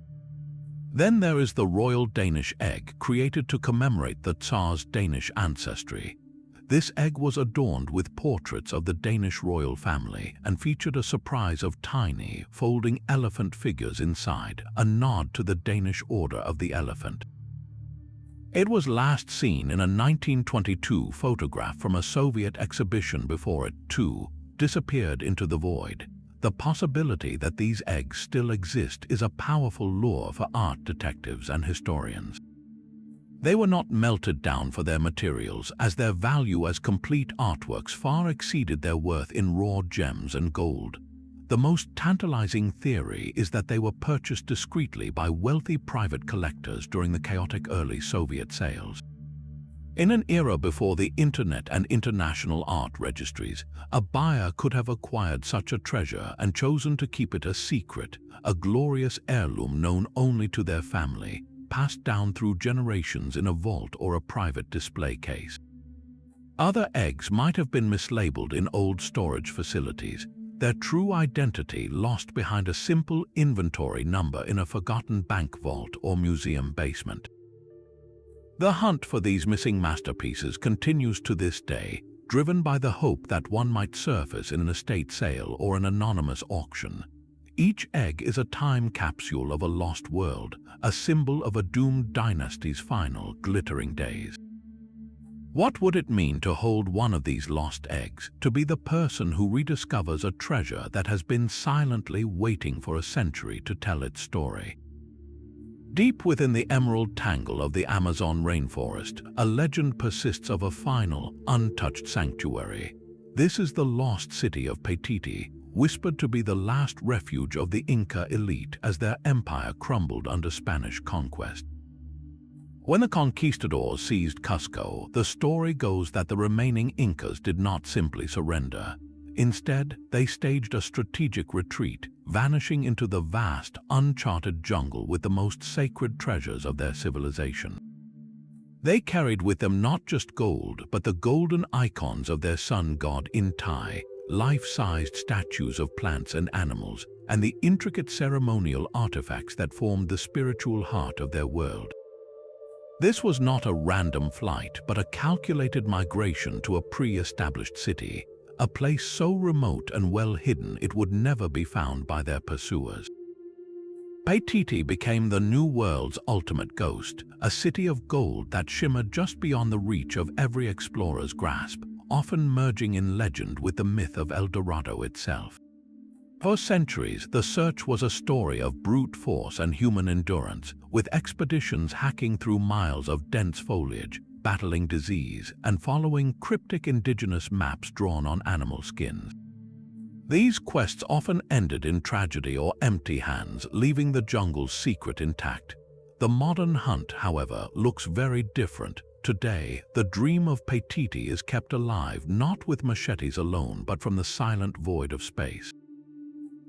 Then there is the royal Danish egg, created to commemorate the Tsar's Danish ancestry. This egg was adorned with portraits of the Danish royal family and featured a surprise of tiny, folding elephant figures inside, a nod to the Danish Order of the Elephant. It was last seen in a 1922 photograph from a Soviet exhibition before it, too, disappeared into the void. The possibility that these eggs still exist is a powerful lure for art detectives and historians. They were not melted down for their materials, as their value as complete artworks far exceeded their worth in raw gems and gold. The most tantalizing theory is that they were purchased discreetly by wealthy private collectors during the chaotic early Soviet sales. In an era before the internet and international art registries, a buyer could have acquired such a treasure and chosen to keep it a secret, a glorious heirloom known only to their family, passed down through generations in a vault or a private display case. Other eggs might have been mislabeled in old storage facilities, their true identity lost behind a simple inventory number in a forgotten bank vault or museum basement. The hunt for these missing masterpieces continues to this day, driven by the hope that one might surface in an estate sale or an anonymous auction. Each egg is a time capsule of a lost world, a symbol of a doomed dynasty's final, glittering days. What would it mean to hold one of these lost eggs, to be the person who rediscovers a treasure that has been silently waiting for a century to tell its story? Deep within the emerald tangle of the Amazon rainforest, a legend persists of a final, untouched sanctuary. This is the lost city of Paititi, whispered to be the last refuge of the Inca elite as their empire crumbled under Spanish conquest. When the conquistadors seized Cusco, the story goes that the remaining Incas did not simply surrender. Instead, they staged a strategic retreat, vanishing into the vast, uncharted jungle with the most sacred treasures of their civilization. They carried with them not just gold, but the golden icons of their sun god Inti, life-sized statues of plants and animals, and the intricate ceremonial artifacts that formed the spiritual heart of their world. This was not a random flight, but a calculated migration to a pre-established city, a place so remote and well hidden it would never be found by their pursuers. Paititi became the New World's ultimate ghost, a city of gold that shimmered just beyond the reach of every explorer's grasp, often merging in legend with the myth of El Dorado itself. For centuries, the search was a story of brute force and human endurance, with expeditions hacking through miles of dense foliage, battling disease, and following cryptic indigenous maps drawn on animal skins. These quests often ended in tragedy or empty hands, leaving the jungle's secret intact. The modern hunt, however, looks very different. Today, the dream of Paititi is kept alive not with machetes alone, but from the silent void of space.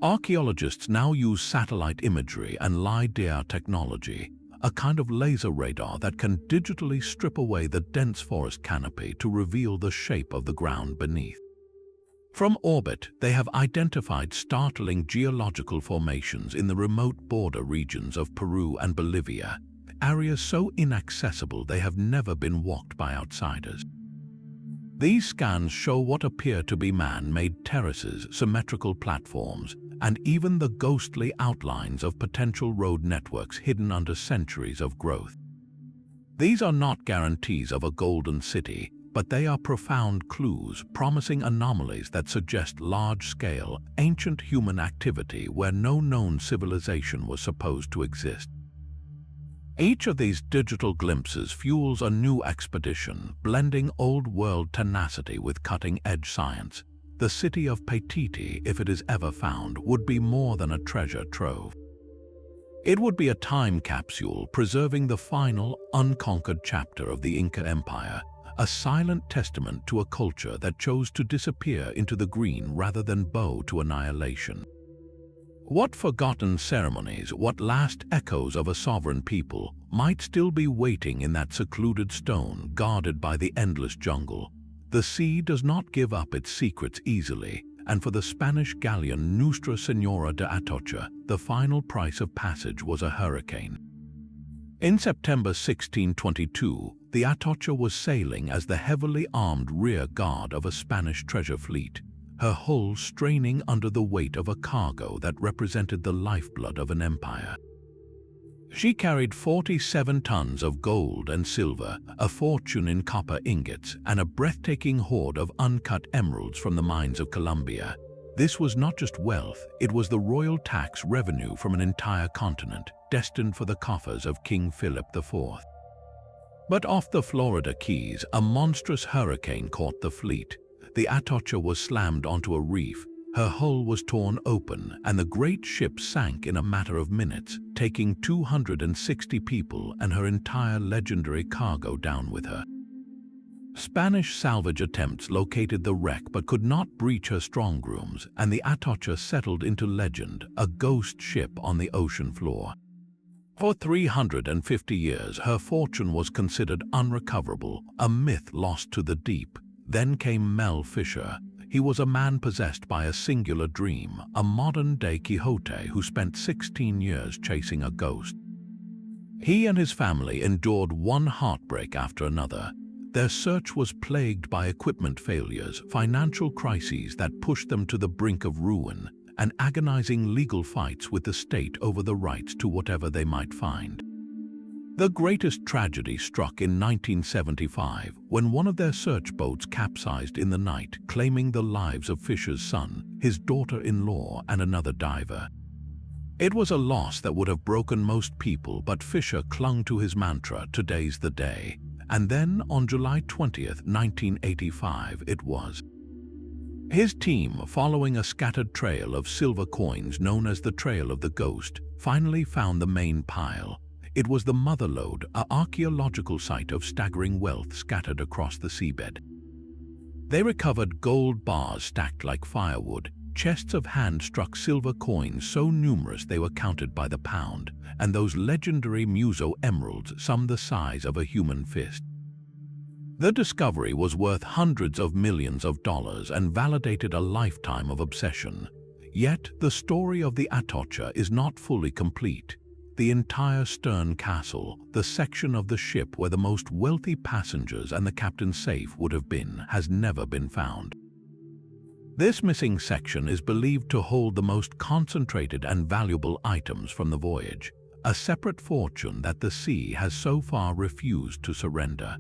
Archaeologists now use satellite imagery and LiDAR technology, a kind of laser radar that can digitally strip away the dense forest canopy to reveal the shape of the ground beneath. From orbit, they have identified startling geological formations in the remote border regions of Peru and Bolivia, areas so inaccessible they have never been walked by outsiders. These scans show what appear to be man-made terraces, symmetrical platforms, and even the ghostly outlines of potential road networks hidden under centuries of growth. These are not guarantees of a golden city, but they are profound clues promising anomalies that suggest large-scale, ancient human activity where no known civilization was supposed to exist. Each of these digital glimpses fuels a new expedition, blending old-world tenacity with cutting-edge science. The city of Paititi, if it is ever found, would be more than a treasure trove. It would be a time capsule preserving the final, unconquered chapter of the Inca Empire, a silent testament to a culture that chose to disappear into the green rather than bow to annihilation. What forgotten ceremonies, what last echoes of a sovereign people, might still be waiting in that secluded stone guarded by the endless jungle? The sea does not give up its secrets easily, and for the Spanish galleon Nuestra Señora de Atocha, the final price of passage was a hurricane. In September 1622, the Atocha was sailing as the heavily armed rear guard of a Spanish treasure fleet, her hull straining under the weight of a cargo that represented the lifeblood of an empire. She carried 47 tons of gold and silver, a fortune in copper ingots, and a breathtaking hoard of uncut emeralds from the mines of Colombia. This was not just wealth, it was the royal tax revenue from an entire continent, destined for the coffers of King Philip IV. But off the Florida Keys, a monstrous hurricane caught the fleet. The Atocha was slammed onto a reef, her hull was torn open, and the great ship sank in a matter of minutes, taking 260 people and her entire legendary cargo down with her. Spanish salvage attempts located the wreck but could not breach her strongrooms, and the Atocha settled into legend, a ghost ship on the ocean floor. For 350 years, her fortune was considered unrecoverable, a myth lost to the deep. Then came Mel Fisher. He was a man possessed by a singular dream, a modern-day Quixote who spent 16 years chasing a ghost. He and his family endured one heartbreak after another. Their search was plagued by equipment failures, financial crises that pushed them to the brink of ruin, and agonizing legal fights with the state over the rights to whatever they might find. The greatest tragedy struck in 1975 when one of their search boats capsized in the night, claiming the lives of Fisher's son, his daughter-in-law, and another diver. It was a loss that would have broken most people, but Fisher clung to his mantra, "Today's the day." And then, on July 20th, 1985, it was. His team, following a scattered trail of silver coins known as the Trail of the Ghost, finally found the main pile. It was the Motherlode, an archaeological site of staggering wealth scattered across the seabed. They recovered gold bars stacked like firewood, chests of hand-struck silver coins so numerous they were counted by the pound, and those legendary Muso emeralds, some the size of a human fist. The discovery was worth hundreds of millions of dollars and validated a lifetime of obsession. Yet, the story of the Atocha is not fully complete. The entire stern castle, the section of the ship where the most wealthy passengers and the captain's safe would have been, has never been found. This missing section is believed to hold the most concentrated and valuable items from the voyage, a separate fortune that the sea has so far refused to surrender.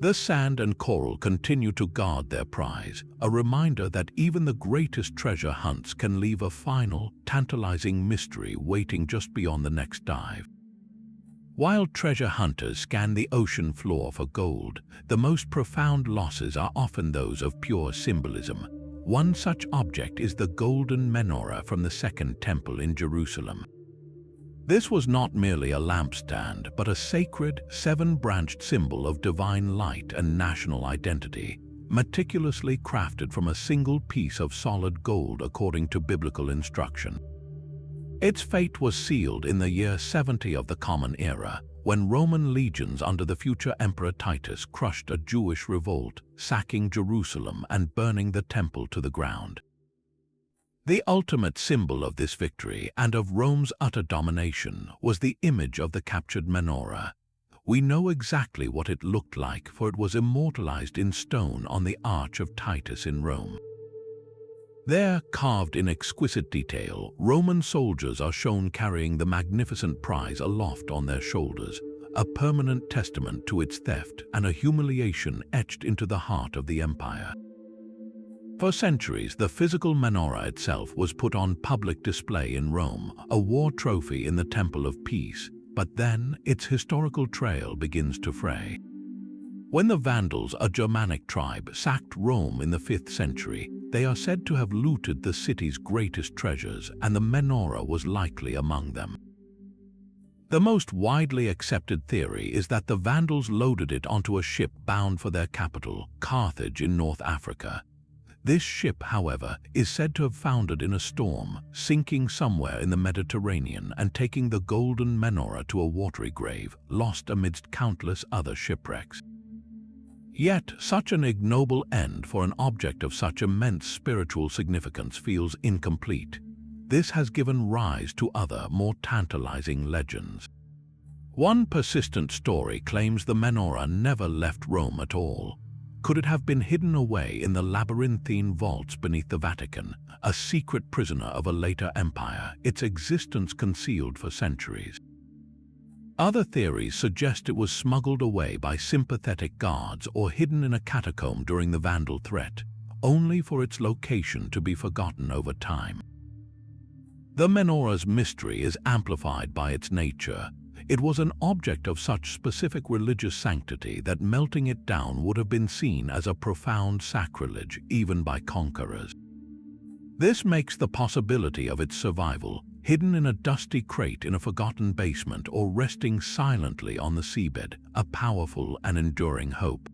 The sand and coral continue to guard their prize, a reminder that even the greatest treasure hunts can leave a final, tantalizing mystery waiting just beyond the next dive. While treasure hunters scan the ocean floor for gold, the most profound losses are often those of pure symbolism. One such object is the golden menorah from the Second Temple in Jerusalem. This was not merely a lampstand, but a sacred, seven-branched symbol of divine light and national identity, meticulously crafted from a single piece of solid gold according to biblical instruction. Its fate was sealed in the year 70 of the Common Era, when Roman legions under the future Emperor Titus crushed a Jewish revolt, sacking Jerusalem and burning the temple to the ground. The ultimate symbol of this victory and of Rome's utter domination was the image of the captured menorah. We know exactly what it looked like, for it was immortalized in stone on the Arch of Titus in Rome. There, carved in exquisite detail, Roman soldiers are shown carrying the magnificent prize aloft on their shoulders, a permanent testament to its theft and a humiliation etched into the heart of the empire. For centuries, the physical menorah itself was put on public display in Rome, a war trophy in the Temple of Peace, but then its historical trail begins to fray. When the Vandals, a Germanic tribe, sacked Rome in the 5th century, they are said to have looted the city's greatest treasures, and the menorah was likely among them. The most widely accepted theory is that the Vandals loaded it onto a ship bound for their capital, Carthage in North Africa. This ship, however, is said to have foundered in a storm, sinking somewhere in the Mediterranean and taking the golden menorah to a watery grave, lost amidst countless other shipwrecks. Yet, such an ignoble end for an object of such immense spiritual significance feels incomplete. This has given rise to other, more tantalizing legends. One persistent story claims the menorah never left Rome at all. Could it have been hidden away in the labyrinthine vaults beneath the Vatican, a secret prisoner of a later empire, its existence concealed for centuries? Other theories suggest it was smuggled away by sympathetic guards or hidden in a catacomb during the Vandal threat, only for its location to be forgotten over time. The menorah's mystery is amplified by its nature. It was an object of such specific religious sanctity that melting it down would have been seen as a profound sacrilege even by conquerors. This makes the possibility of its survival, hidden in a dusty crate in a forgotten basement or resting silently on the seabed, a powerful and enduring hope.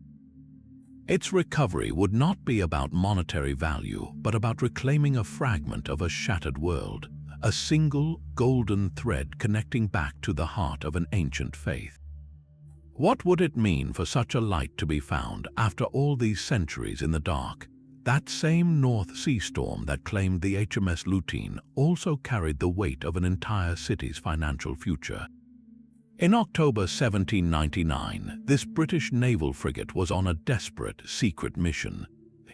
Its recovery would not be about monetary value, but about reclaiming a fragment of a shattered world, a single golden thread connecting back to the heart of an ancient faith. What would it mean for such a light to be found after all these centuries in the dark? That same North Sea storm that claimed the HMS Lutine also carried the weight of an entire city's financial future. In October 1799, this British naval frigate was on a desperate, secret mission.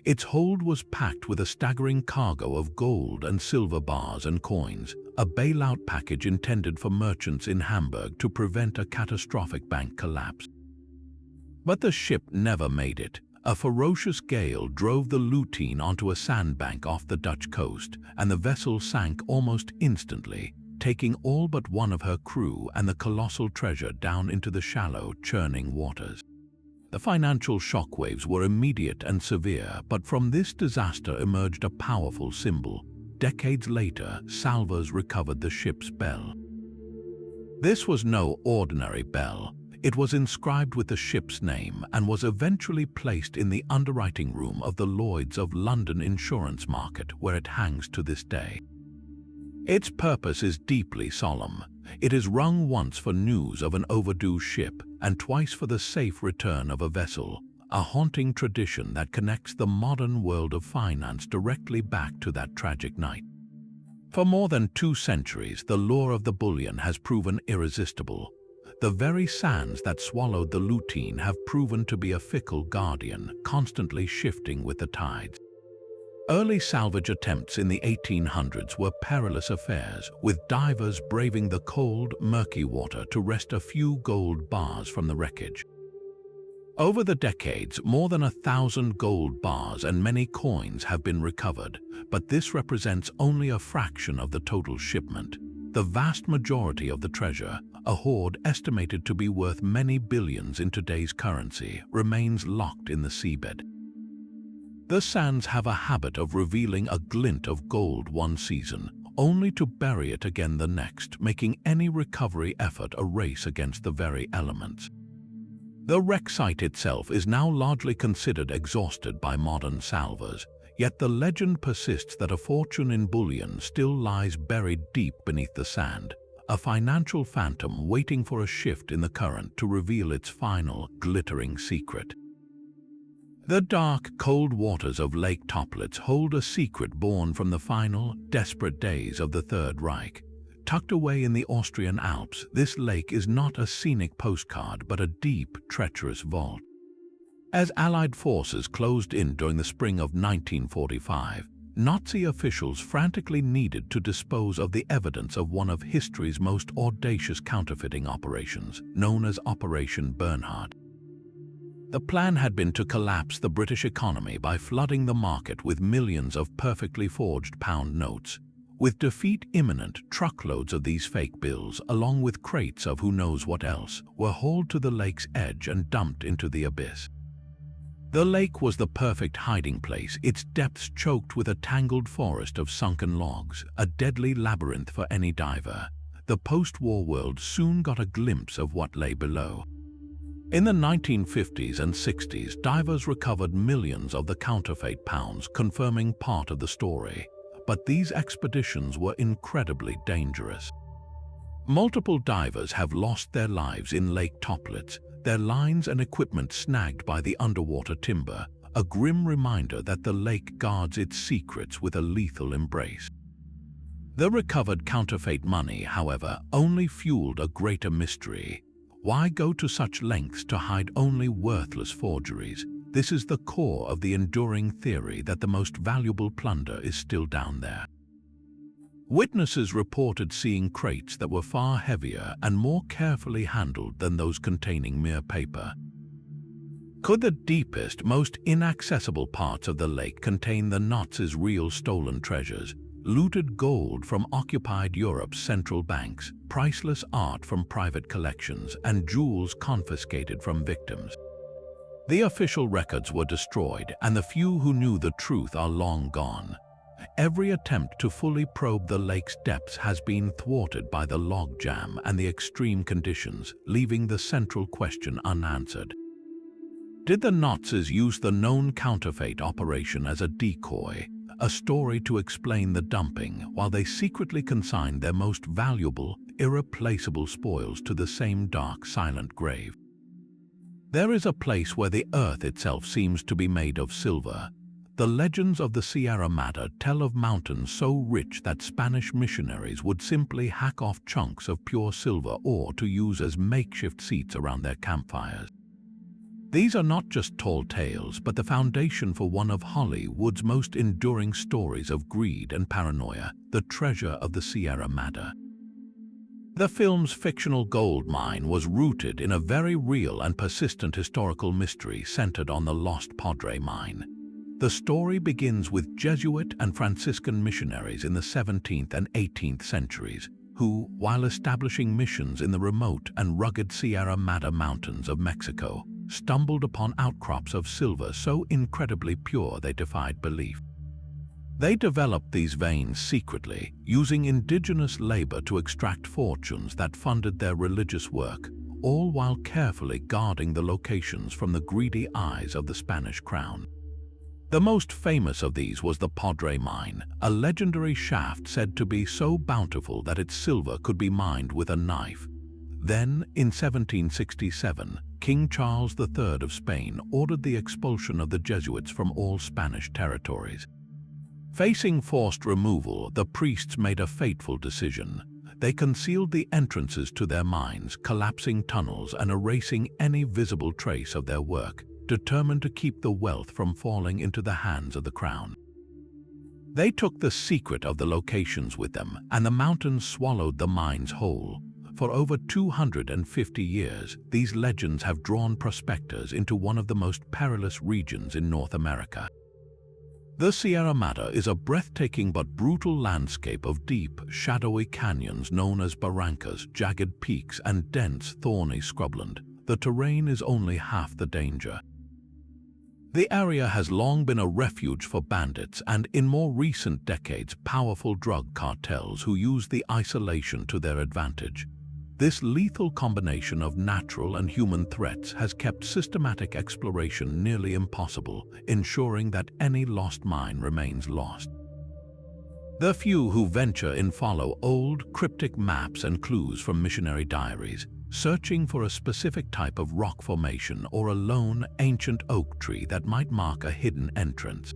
Its hold was packed with a staggering cargo of gold and silver bars and coins, a bailout package intended for merchants in Hamburg to prevent a catastrophic bank collapse. But the ship never made it. A ferocious gale drove the Lutine onto a sandbank off the Dutch coast, and the vessel sank almost instantly, taking all but one of her crew and the colossal treasure down into the shallow, churning waters. The financial shockwaves were immediate and severe, but from this disaster emerged a powerful symbol. Decades later, salvors recovered the ship's bell. This was no ordinary bell. It was inscribed with the ship's name and was eventually placed in the underwriting room of the Lloyd's of London insurance market, where it hangs to this day. Its purpose is deeply solemn. It is rung once for news of an overdue ship and twice for the safe return of a vessel, a haunting tradition that connects the modern world of finance directly back to that tragic night. For more than 2 centuries, the lure of the bullion has proven irresistible. The very sands that swallowed the Lutine have proven to be a fickle guardian, constantly shifting with the tides. Early salvage attempts in the 1800s were perilous affairs, with divers braving the cold, murky water to wrest a few gold bars from the wreckage. Over the decades, more than 1,000 gold bars and many coins have been recovered, but this represents only a fraction of the total shipment. The vast majority of the treasure, a hoard estimated to be worth many billions in today's currency, remains locked in the seabed. The sands have a habit of revealing a glint of gold one season, only to bury it again the next, making any recovery effort a race against the very elements. The wreck site itself is now largely considered exhausted by modern salvors, yet the legend persists that a fortune in bullion still lies buried deep beneath the sand, a financial phantom waiting for a shift in the current to reveal its final, glittering secret. The dark, cold waters of Lake Toplitz hold a secret born from the final, desperate days of the Third Reich. Tucked away in the Austrian Alps, this lake is not a scenic postcard but a deep, treacherous vault. As Allied forces closed in during the spring of 1945, Nazi officials frantically needed to dispose of the evidence of one of history's most audacious counterfeiting operations, known as Operation Bernhard. The plan had been to collapse the British economy by flooding the market with millions of perfectly forged pound notes. With defeat imminent, truckloads of these fake bills, along with crates of who knows what else, were hauled to the lake's edge and dumped into the abyss. The lake was the perfect hiding place, its depths choked with a tangled forest of sunken logs, a deadly labyrinth for any diver. The post-war world soon got a glimpse of what lay below. In the 1950s and 60s, divers recovered millions of the counterfeit pounds, confirming part of the story. But these expeditions were incredibly dangerous. Multiple divers have lost their lives in Lake Toplitz, their lines and equipment snagged by the underwater timber, a grim reminder that the lake guards its secrets with a lethal embrace. The recovered counterfeit money, however, only fueled a greater mystery. Why go to such lengths to hide only worthless forgeries? This is the core of the enduring theory that the most valuable plunder is still down there. Witnesses reported seeing crates that were far heavier and more carefully handled than those containing mere paper. Could the deepest, most inaccessible parts of the lake contain the Nazis' real stolen treasures? Looted gold from occupied Europe's central banks, priceless art from private collections, and jewels confiscated from victims. The official records were destroyed, and the few who knew the truth are long gone. Every attempt to fully probe the lake's depths has been thwarted by the logjam and the extreme conditions, leaving the central question unanswered. Did the Nazis use the known counterfeit operation as a decoy, a story to explain the dumping, while they secretly consigned their most valuable, irreplaceable spoils to the same dark, silent grave? There is a place where the earth itself seems to be made of silver. The legends of the Sierra Madre tell of mountains so rich that Spanish missionaries would simply hack off chunks of pure silver ore to use as makeshift seats around their campfires. These are not just tall tales, but the foundation for one of Hollywood's most enduring stories of greed and paranoia, the treasure of the Sierra Madre. The film's fictional gold mine was rooted in a very real and persistent historical mystery centered on the lost Padre mine. The story begins with Jesuit and Franciscan missionaries in the 17th and 18th centuries, who, while establishing missions in the remote and rugged Sierra Madre mountains of Mexico, stumbled upon outcrops of silver so incredibly pure they defied belief. They developed these veins secretly, using indigenous labor to extract fortunes that funded their religious work, all while carefully guarding the locations from the greedy eyes of the Spanish crown. The most famous of these was the Padre mine, a legendary shaft said to be so bountiful that its silver could be mined with a knife. Then, in 1767, King Charles III of Spain ordered the expulsion of the Jesuits from all Spanish territories. Facing forced removal, the priests made a fateful decision. They concealed the entrances to their mines, collapsing tunnels and erasing any visible trace of their work, determined to keep the wealth from falling into the hands of the crown. They took the secret of the locations with them, and the mountains swallowed the mines whole. For over 250 years, these legends have drawn prospectors into one of the most perilous regions in North America. The Sierra Madre is a breathtaking but brutal landscape of deep, shadowy canyons known as barrancas, jagged peaks, and dense, thorny scrubland. The terrain is only half the danger. The area has long been a refuge for bandits and, in more recent decades, powerful drug cartels who use the isolation to their advantage. This lethal combination of natural and human threats has kept systematic exploration nearly impossible, ensuring that any lost mine remains lost. The few who venture in follow old, cryptic maps and clues from missionary diaries, searching for a specific type of rock formation or a lone, ancient oak tree that might mark a hidden entrance.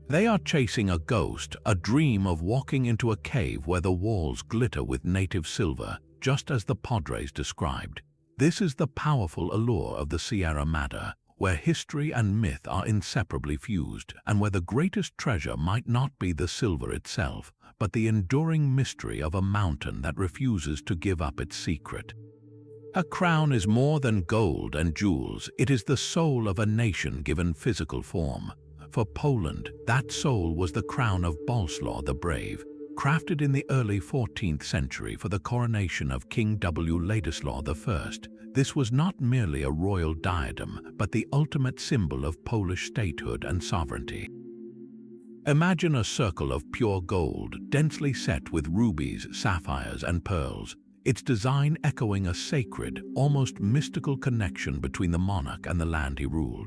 They are chasing a ghost, a dream of walking into a cave where the walls glitter with native silver, just as the Padres described. This is the powerful allure of the Sierra Madre, where history and myth are inseparably fused, and where the greatest treasure might not be the silver itself, but the enduring mystery of a mountain that refuses to give up its secret. A crown is more than gold and jewels, it is the soul of a nation given physical form. For Poland, that soul was the crown of Bolesław the Brave, crafted in the early 14th century for the coronation of King Władysław I. This was not merely a royal diadem, but the ultimate symbol of Polish statehood and sovereignty. Imagine a circle of pure gold, densely set with rubies, sapphires, and pearls, its design echoing a sacred, almost mystical connection between the monarch and the land he ruled.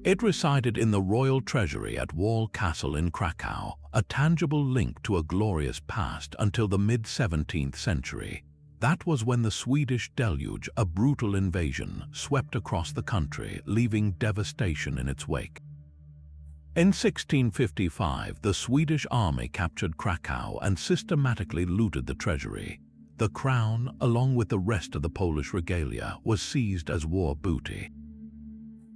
It resided in the royal treasury at Wall Castle in Krakow, a tangible link to a glorious past until the mid-17th century. That was when the Swedish deluge, a brutal invasion, swept across the country, leaving devastation in its wake. In 1655, the Swedish army captured Krakow and systematically looted the treasury. The crown, along with the rest of the Polish regalia, was seized as war booty.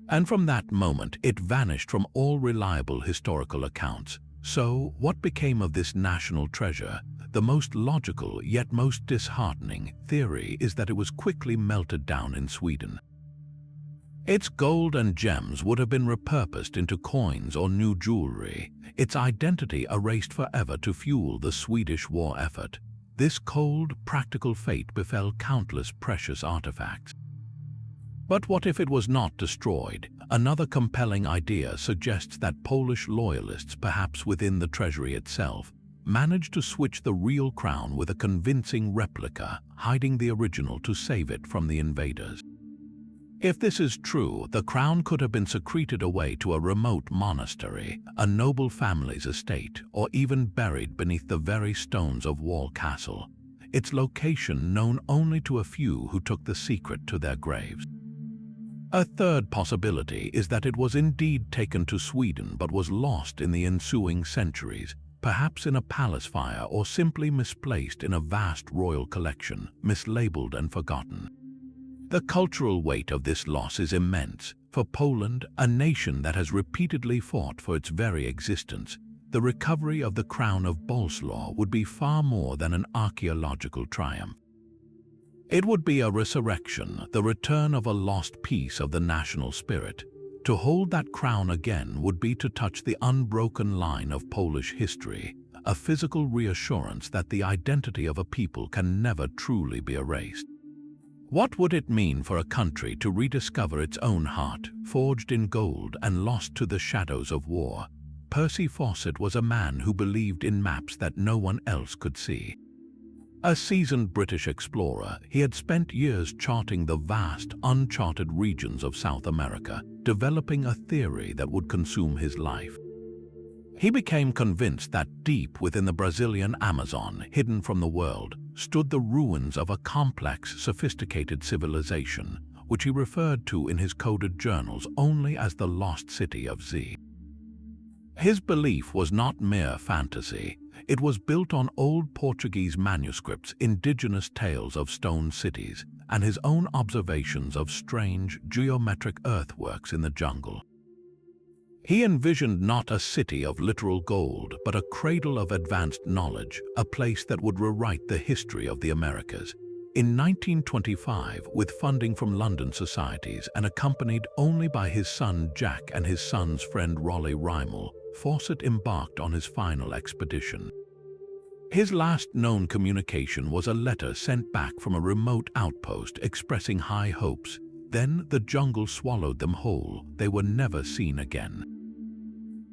And from that moment, it vanished from all reliable historical accounts. So, what became of this national treasure? The most logical, yet most disheartening, theory is that it was quickly melted down in Sweden. Its gold and gems would have been repurposed into coins or new jewelry, its identity erased forever to fuel the Swedish war effort. This cold, practical fate befell countless precious artifacts. But what if it was not destroyed? Another compelling idea suggests that Polish loyalists, perhaps within the treasury itself, managed to switch the real crown with a convincing replica, hiding the original to save it from the invaders. If this is true, the crown could have been secreted away to a remote monastery, a noble family's estate, or even buried beneath the very stones of Wall Castle, its location known only to a few who took the secret to their graves. A third possibility is that it was indeed taken to Sweden but was lost in the ensuing centuries, perhaps in a palace fire or simply misplaced in a vast royal collection, mislabeled and forgotten. The cultural weight of this loss is immense. For Poland, a nation that has repeatedly fought for its very existence, the recovery of the crown of Bolesław would be far more than an archaeological triumph. It would be a resurrection, the return of a lost piece of the national spirit. To hold that crown again would be to touch the unbroken line of Polish history, a physical reassurance that the identity of a people can never truly be erased. What would it mean for a country to rediscover its own heart, forged in gold and lost to the shadows of war? Percy Fawcett was a man who believed in maps that no one else could see. A seasoned British explorer, he had spent years charting the vast, uncharted regions of South America, developing a theory that would consume his life. He became convinced that deep within the Brazilian Amazon, hidden from the world, stood the ruins of a complex, sophisticated civilization, which he referred to in his coded journals only as the Lost City of Z. His belief was not mere fantasy. It was built on old Portuguese manuscripts, indigenous tales of stone cities, and his own observations of strange, geometric earthworks in the jungle. He envisioned not a city of literal gold, but a cradle of advanced knowledge, a place that would rewrite the history of the Americas. In 1925, with funding from London societies and accompanied only by his son Jack and his son's friend Raleigh Rymel, Fawcett embarked on his final expedition. His last known communication was a letter sent back from a remote outpost expressing high hopes. Then the jungle swallowed them whole. They were never seen again.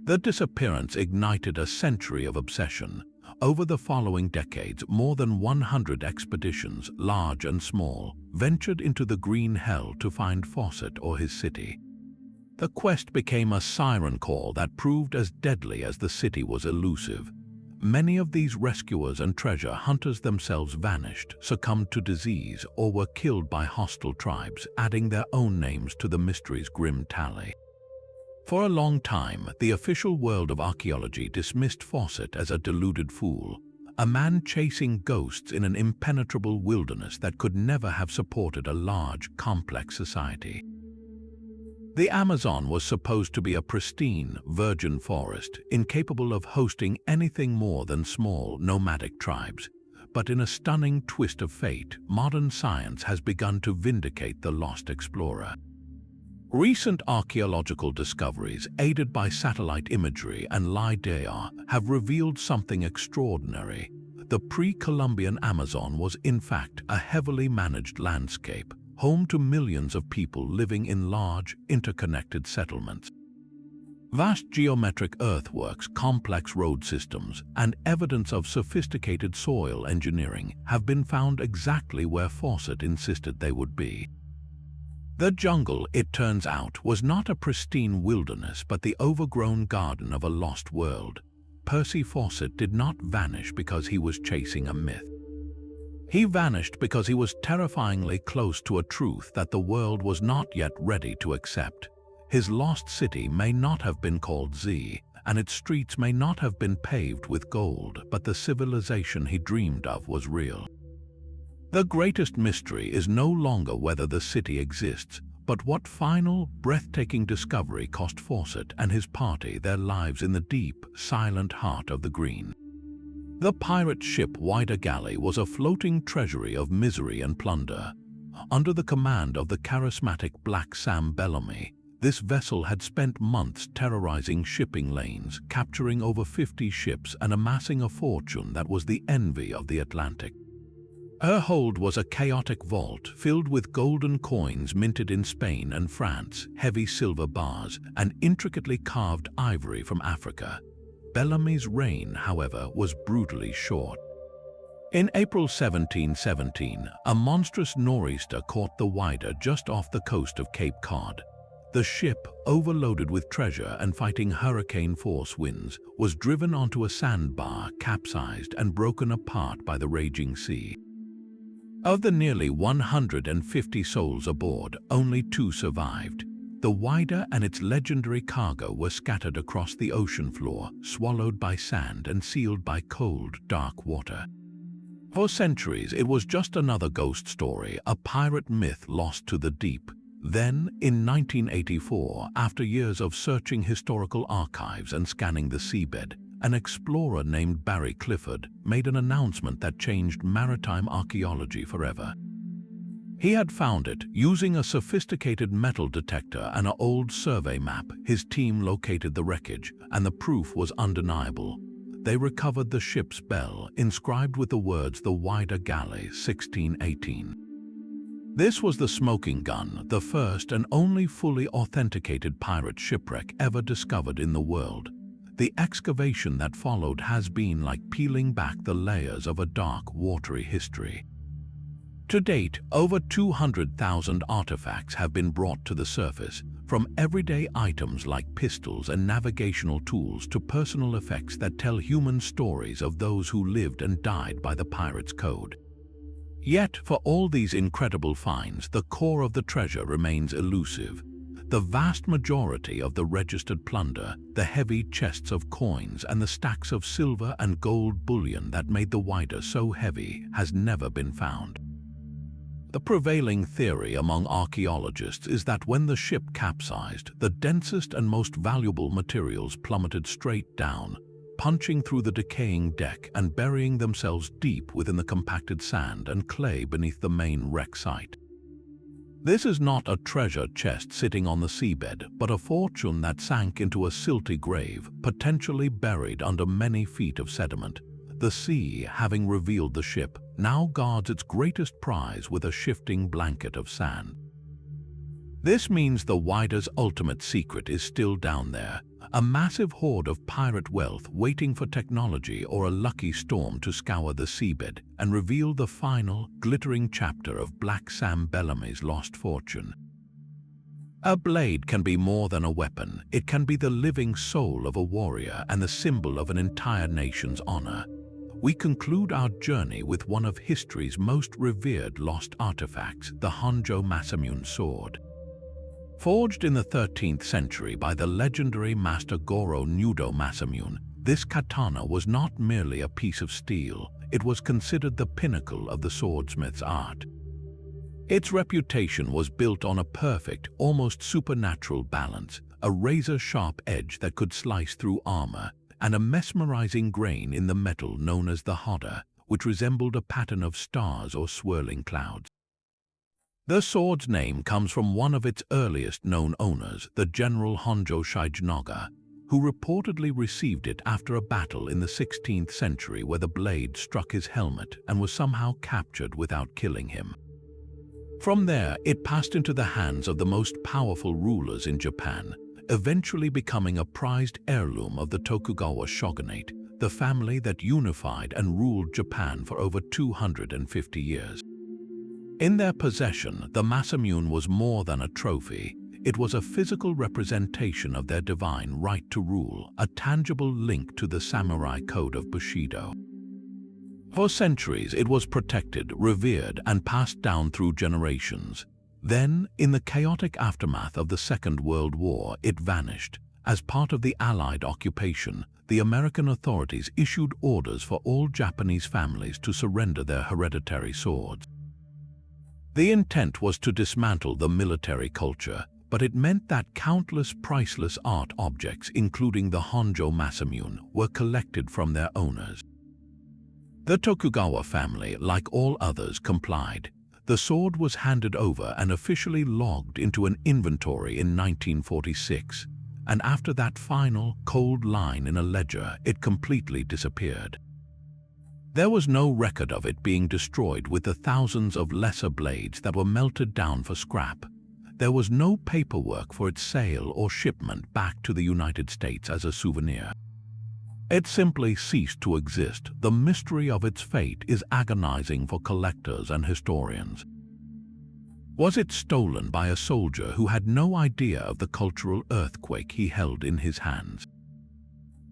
The disappearance ignited a century of obsession. Over the following decades, more than 100 expeditions, large and small, ventured into the green hell to find Fawcett or his city. The quest became a siren call that proved as deadly as the city was elusive. Many of these rescuers and treasure hunters themselves vanished, succumbed to disease, or were killed by hostile tribes, adding their own names to the mystery's grim tally. For a long time, the official world of archaeology dismissed Fawcett as a deluded fool, a man chasing ghosts in an impenetrable wilderness that could never have supported a large, complex society. The Amazon was supposed to be a pristine, virgin forest, incapable of hosting anything more than small, nomadic tribes. But in a stunning twist of fate, modern science has begun to vindicate the lost explorer. Recent archaeological discoveries, aided by satellite imagery and LiDAR, have revealed something extraordinary. The pre-Columbian Amazon was in fact a heavily managed landscape, home to millions of people living in large, interconnected settlements. Vast geometric earthworks, complex road systems, and evidence of sophisticated soil engineering have been found exactly where Fawcett insisted they would be. The jungle, it turns out, was not a pristine wilderness but the overgrown garden of a lost world. Percy Fawcett did not vanish because he was chasing a myth. He vanished because he was terrifyingly close to a truth that the world was not yet ready to accept. His lost city may not have been called Z, and its streets may not have been paved with gold, but the civilization he dreamed of was real. The greatest mystery is no longer whether the city exists, but what final, breathtaking discovery cost Fawcett and his party their lives in the deep, silent heart of the green. The pirate ship Whydah Galley was a floating treasury of misery and plunder. Under the command of the charismatic Black Sam Bellamy, this vessel had spent months terrorizing shipping lanes, capturing over 50 ships and amassing a fortune that was the envy of the Atlantic. Her hold was a chaotic vault filled with golden coins minted in Spain and France, heavy silver bars, and intricately carved ivory from Africa. Bellamy's reign, however, was brutally short. In April 1717, a monstrous nor'easter caught the Whydah just off the coast of Cape Cod. The ship, overloaded with treasure and fighting hurricane-force winds, was driven onto a sandbar, capsized and broken apart by the raging sea. Of the nearly 150 souls aboard, only 2 survived. The Whydah and its legendary cargo were scattered across the ocean floor, swallowed by sand and sealed by cold, dark water. For centuries, it was just another ghost story, a pirate myth lost to the deep. Then, in 1984, after years of searching historical archives and scanning the seabed, an explorer named Barry Clifford made an announcement that changed maritime archaeology forever. He had found it. Using a sophisticated metal detector and an old survey map, his team located the wreckage, and the proof was undeniable. They recovered the ship's bell, inscribed with the words "The Whydah Galley, 1618." This was the smoking gun, the first and only fully authenticated pirate shipwreck ever discovered in the world. The excavation that followed has been like peeling back the layers of a dark, watery history. To date, over 200,000 artifacts have been brought to the surface, from everyday items like pistols and navigational tools to personal effects that tell human stories of those who lived and died by the pirates' code. Yet, for all these incredible finds, the core of the treasure remains elusive. The vast majority of the registered plunder, the heavy chests of coins and the stacks of silver and gold bullion that made the Whydah so heavy, has never been found. The prevailing theory among archaeologists is that when the ship capsized, the densest and most valuable materials plummeted straight down, punching through the decaying deck and burying themselves deep within the compacted sand and clay beneath the main wreck site. This is not a treasure chest sitting on the seabed, but a fortune that sank into a silty grave, potentially buried under many feet of sediment. The sea, having revealed the ship, now guards its greatest prize with a shifting blanket of sand. This means the Wider's ultimate secret is still down there, a massive hoard of pirate wealth waiting for technology or a lucky storm to scour the seabed and reveal the final, glittering chapter of Black Sam Bellamy's lost fortune. A blade can be more than a weapon. It can be the living soul of a warrior and the symbol of an entire nation's honor. We conclude our journey with one of history's most revered lost artifacts, the Honjo Masamune sword. Forged in the 13th century by the legendary master Goro Nudo Masamune, this katana was not merely a piece of steel, it was considered the pinnacle of the swordsmith's art. Its reputation was built on a perfect, almost supernatural balance, a razor-sharp edge that could slice through armor, and a mesmerizing grain in the metal known as the hoda, which resembled a pattern of stars or swirling clouds. The sword's name comes from one of its earliest known owners, the General Honjo Shigenaga, who reportedly received it after a battle in the 16th century where the blade struck his helmet and was somehow captured without killing him. From there, it passed into the hands of the most powerful rulers in Japan, eventually becoming a prized heirloom of the Tokugawa shogunate, the family that unified and ruled Japan for over 250 years. In their possession, the Masamune was more than a trophy. It was a physical representation of their divine right to rule, a tangible link to the samurai code of Bushido. For centuries, it was protected, revered, and passed down through generations. Then, in the chaotic aftermath of the Second World War, it vanished. As part of the Allied occupation, the American authorities issued orders for all Japanese families to surrender their hereditary swords. The intent was to dismantle the military culture, but it meant that countless priceless art objects, including the Honjo Masamune, were collected from their owners. The Tokugawa family, like all others, complied. The sword was handed over and officially logged into an inventory in 1946, and after that final, cold line in a ledger, it completely disappeared. There was no record of it being destroyed with the thousands of lesser blades that were melted down for scrap. There was no paperwork for its sale or shipment back to the United States as a souvenir. It simply ceased to exist. The mystery of its fate is agonizing for collectors and historians. Was it stolen by a soldier who had no idea of the cultural earthquake he held in his hands?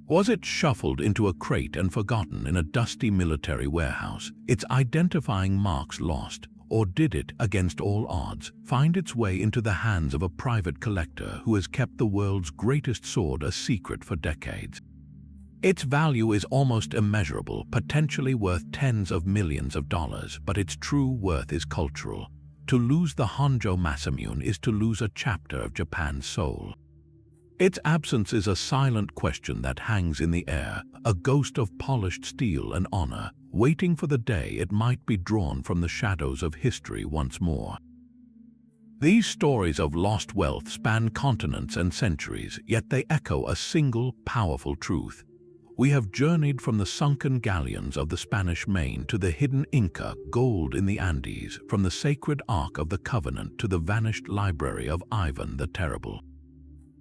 Was it shuffled into a crate and forgotten in a dusty military warehouse, its identifying marks lost? Or did it, against all odds, find its way into the hands of a private collector who has kept the world's greatest sword a secret for decades? Its value is almost immeasurable, potentially worth tens of millions of dollars, but its true worth is cultural. To lose the Honjo Masamune is to lose a chapter of Japan's soul. Its absence is a silent question that hangs in the air, a ghost of polished steel and honor, waiting for the day it might be drawn from the shadows of history once more. These stories of lost wealth span continents and centuries, yet they echo a single, powerful truth. We have journeyed from the sunken galleons of the Spanish Main to the hidden Inca gold in the Andes, from the sacred Ark of the Covenant to the vanished library of Ivan the Terrible.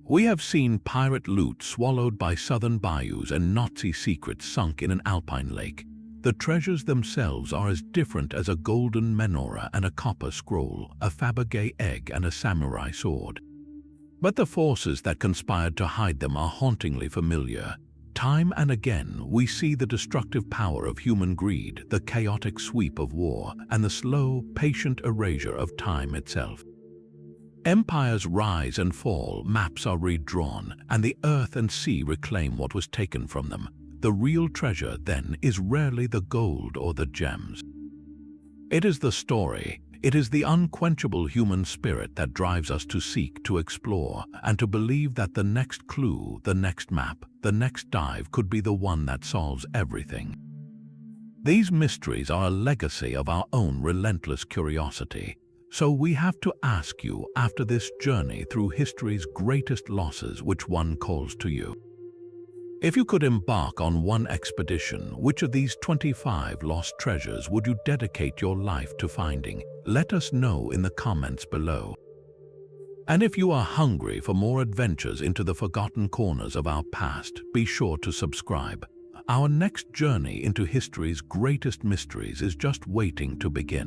We have seen pirate loot swallowed by southern bayous and Nazi secrets sunk in an alpine lake. The treasures themselves are as different as a golden menorah and a copper scroll, a Fabergé egg and a samurai sword. But the forces that conspired to hide them are hauntingly familiar. Time and again, we see the destructive power of human greed, the chaotic sweep of war, and the slow, patient erasure of time itself. Empires rise and fall, maps are redrawn, and the earth and sea reclaim what was taken from them. The real treasure, then, is rarely the gold or the gems. It is the story. It is the unquenchable human spirit that drives us to seek, to explore, and to believe that the next clue, the next map, the next dive could be the one that solves everything. These mysteries are a legacy of our own relentless curiosity. So we have to ask you, after this journey through history's greatest losses, which one calls to you? If you could embark on one expedition, which of these 25 lost treasures would you dedicate your life to finding? Let us know in the comments below. And if you are hungry for more adventures into the forgotten corners of our past, be sure to subscribe. Our next journey into history's greatest mysteries is just waiting to begin.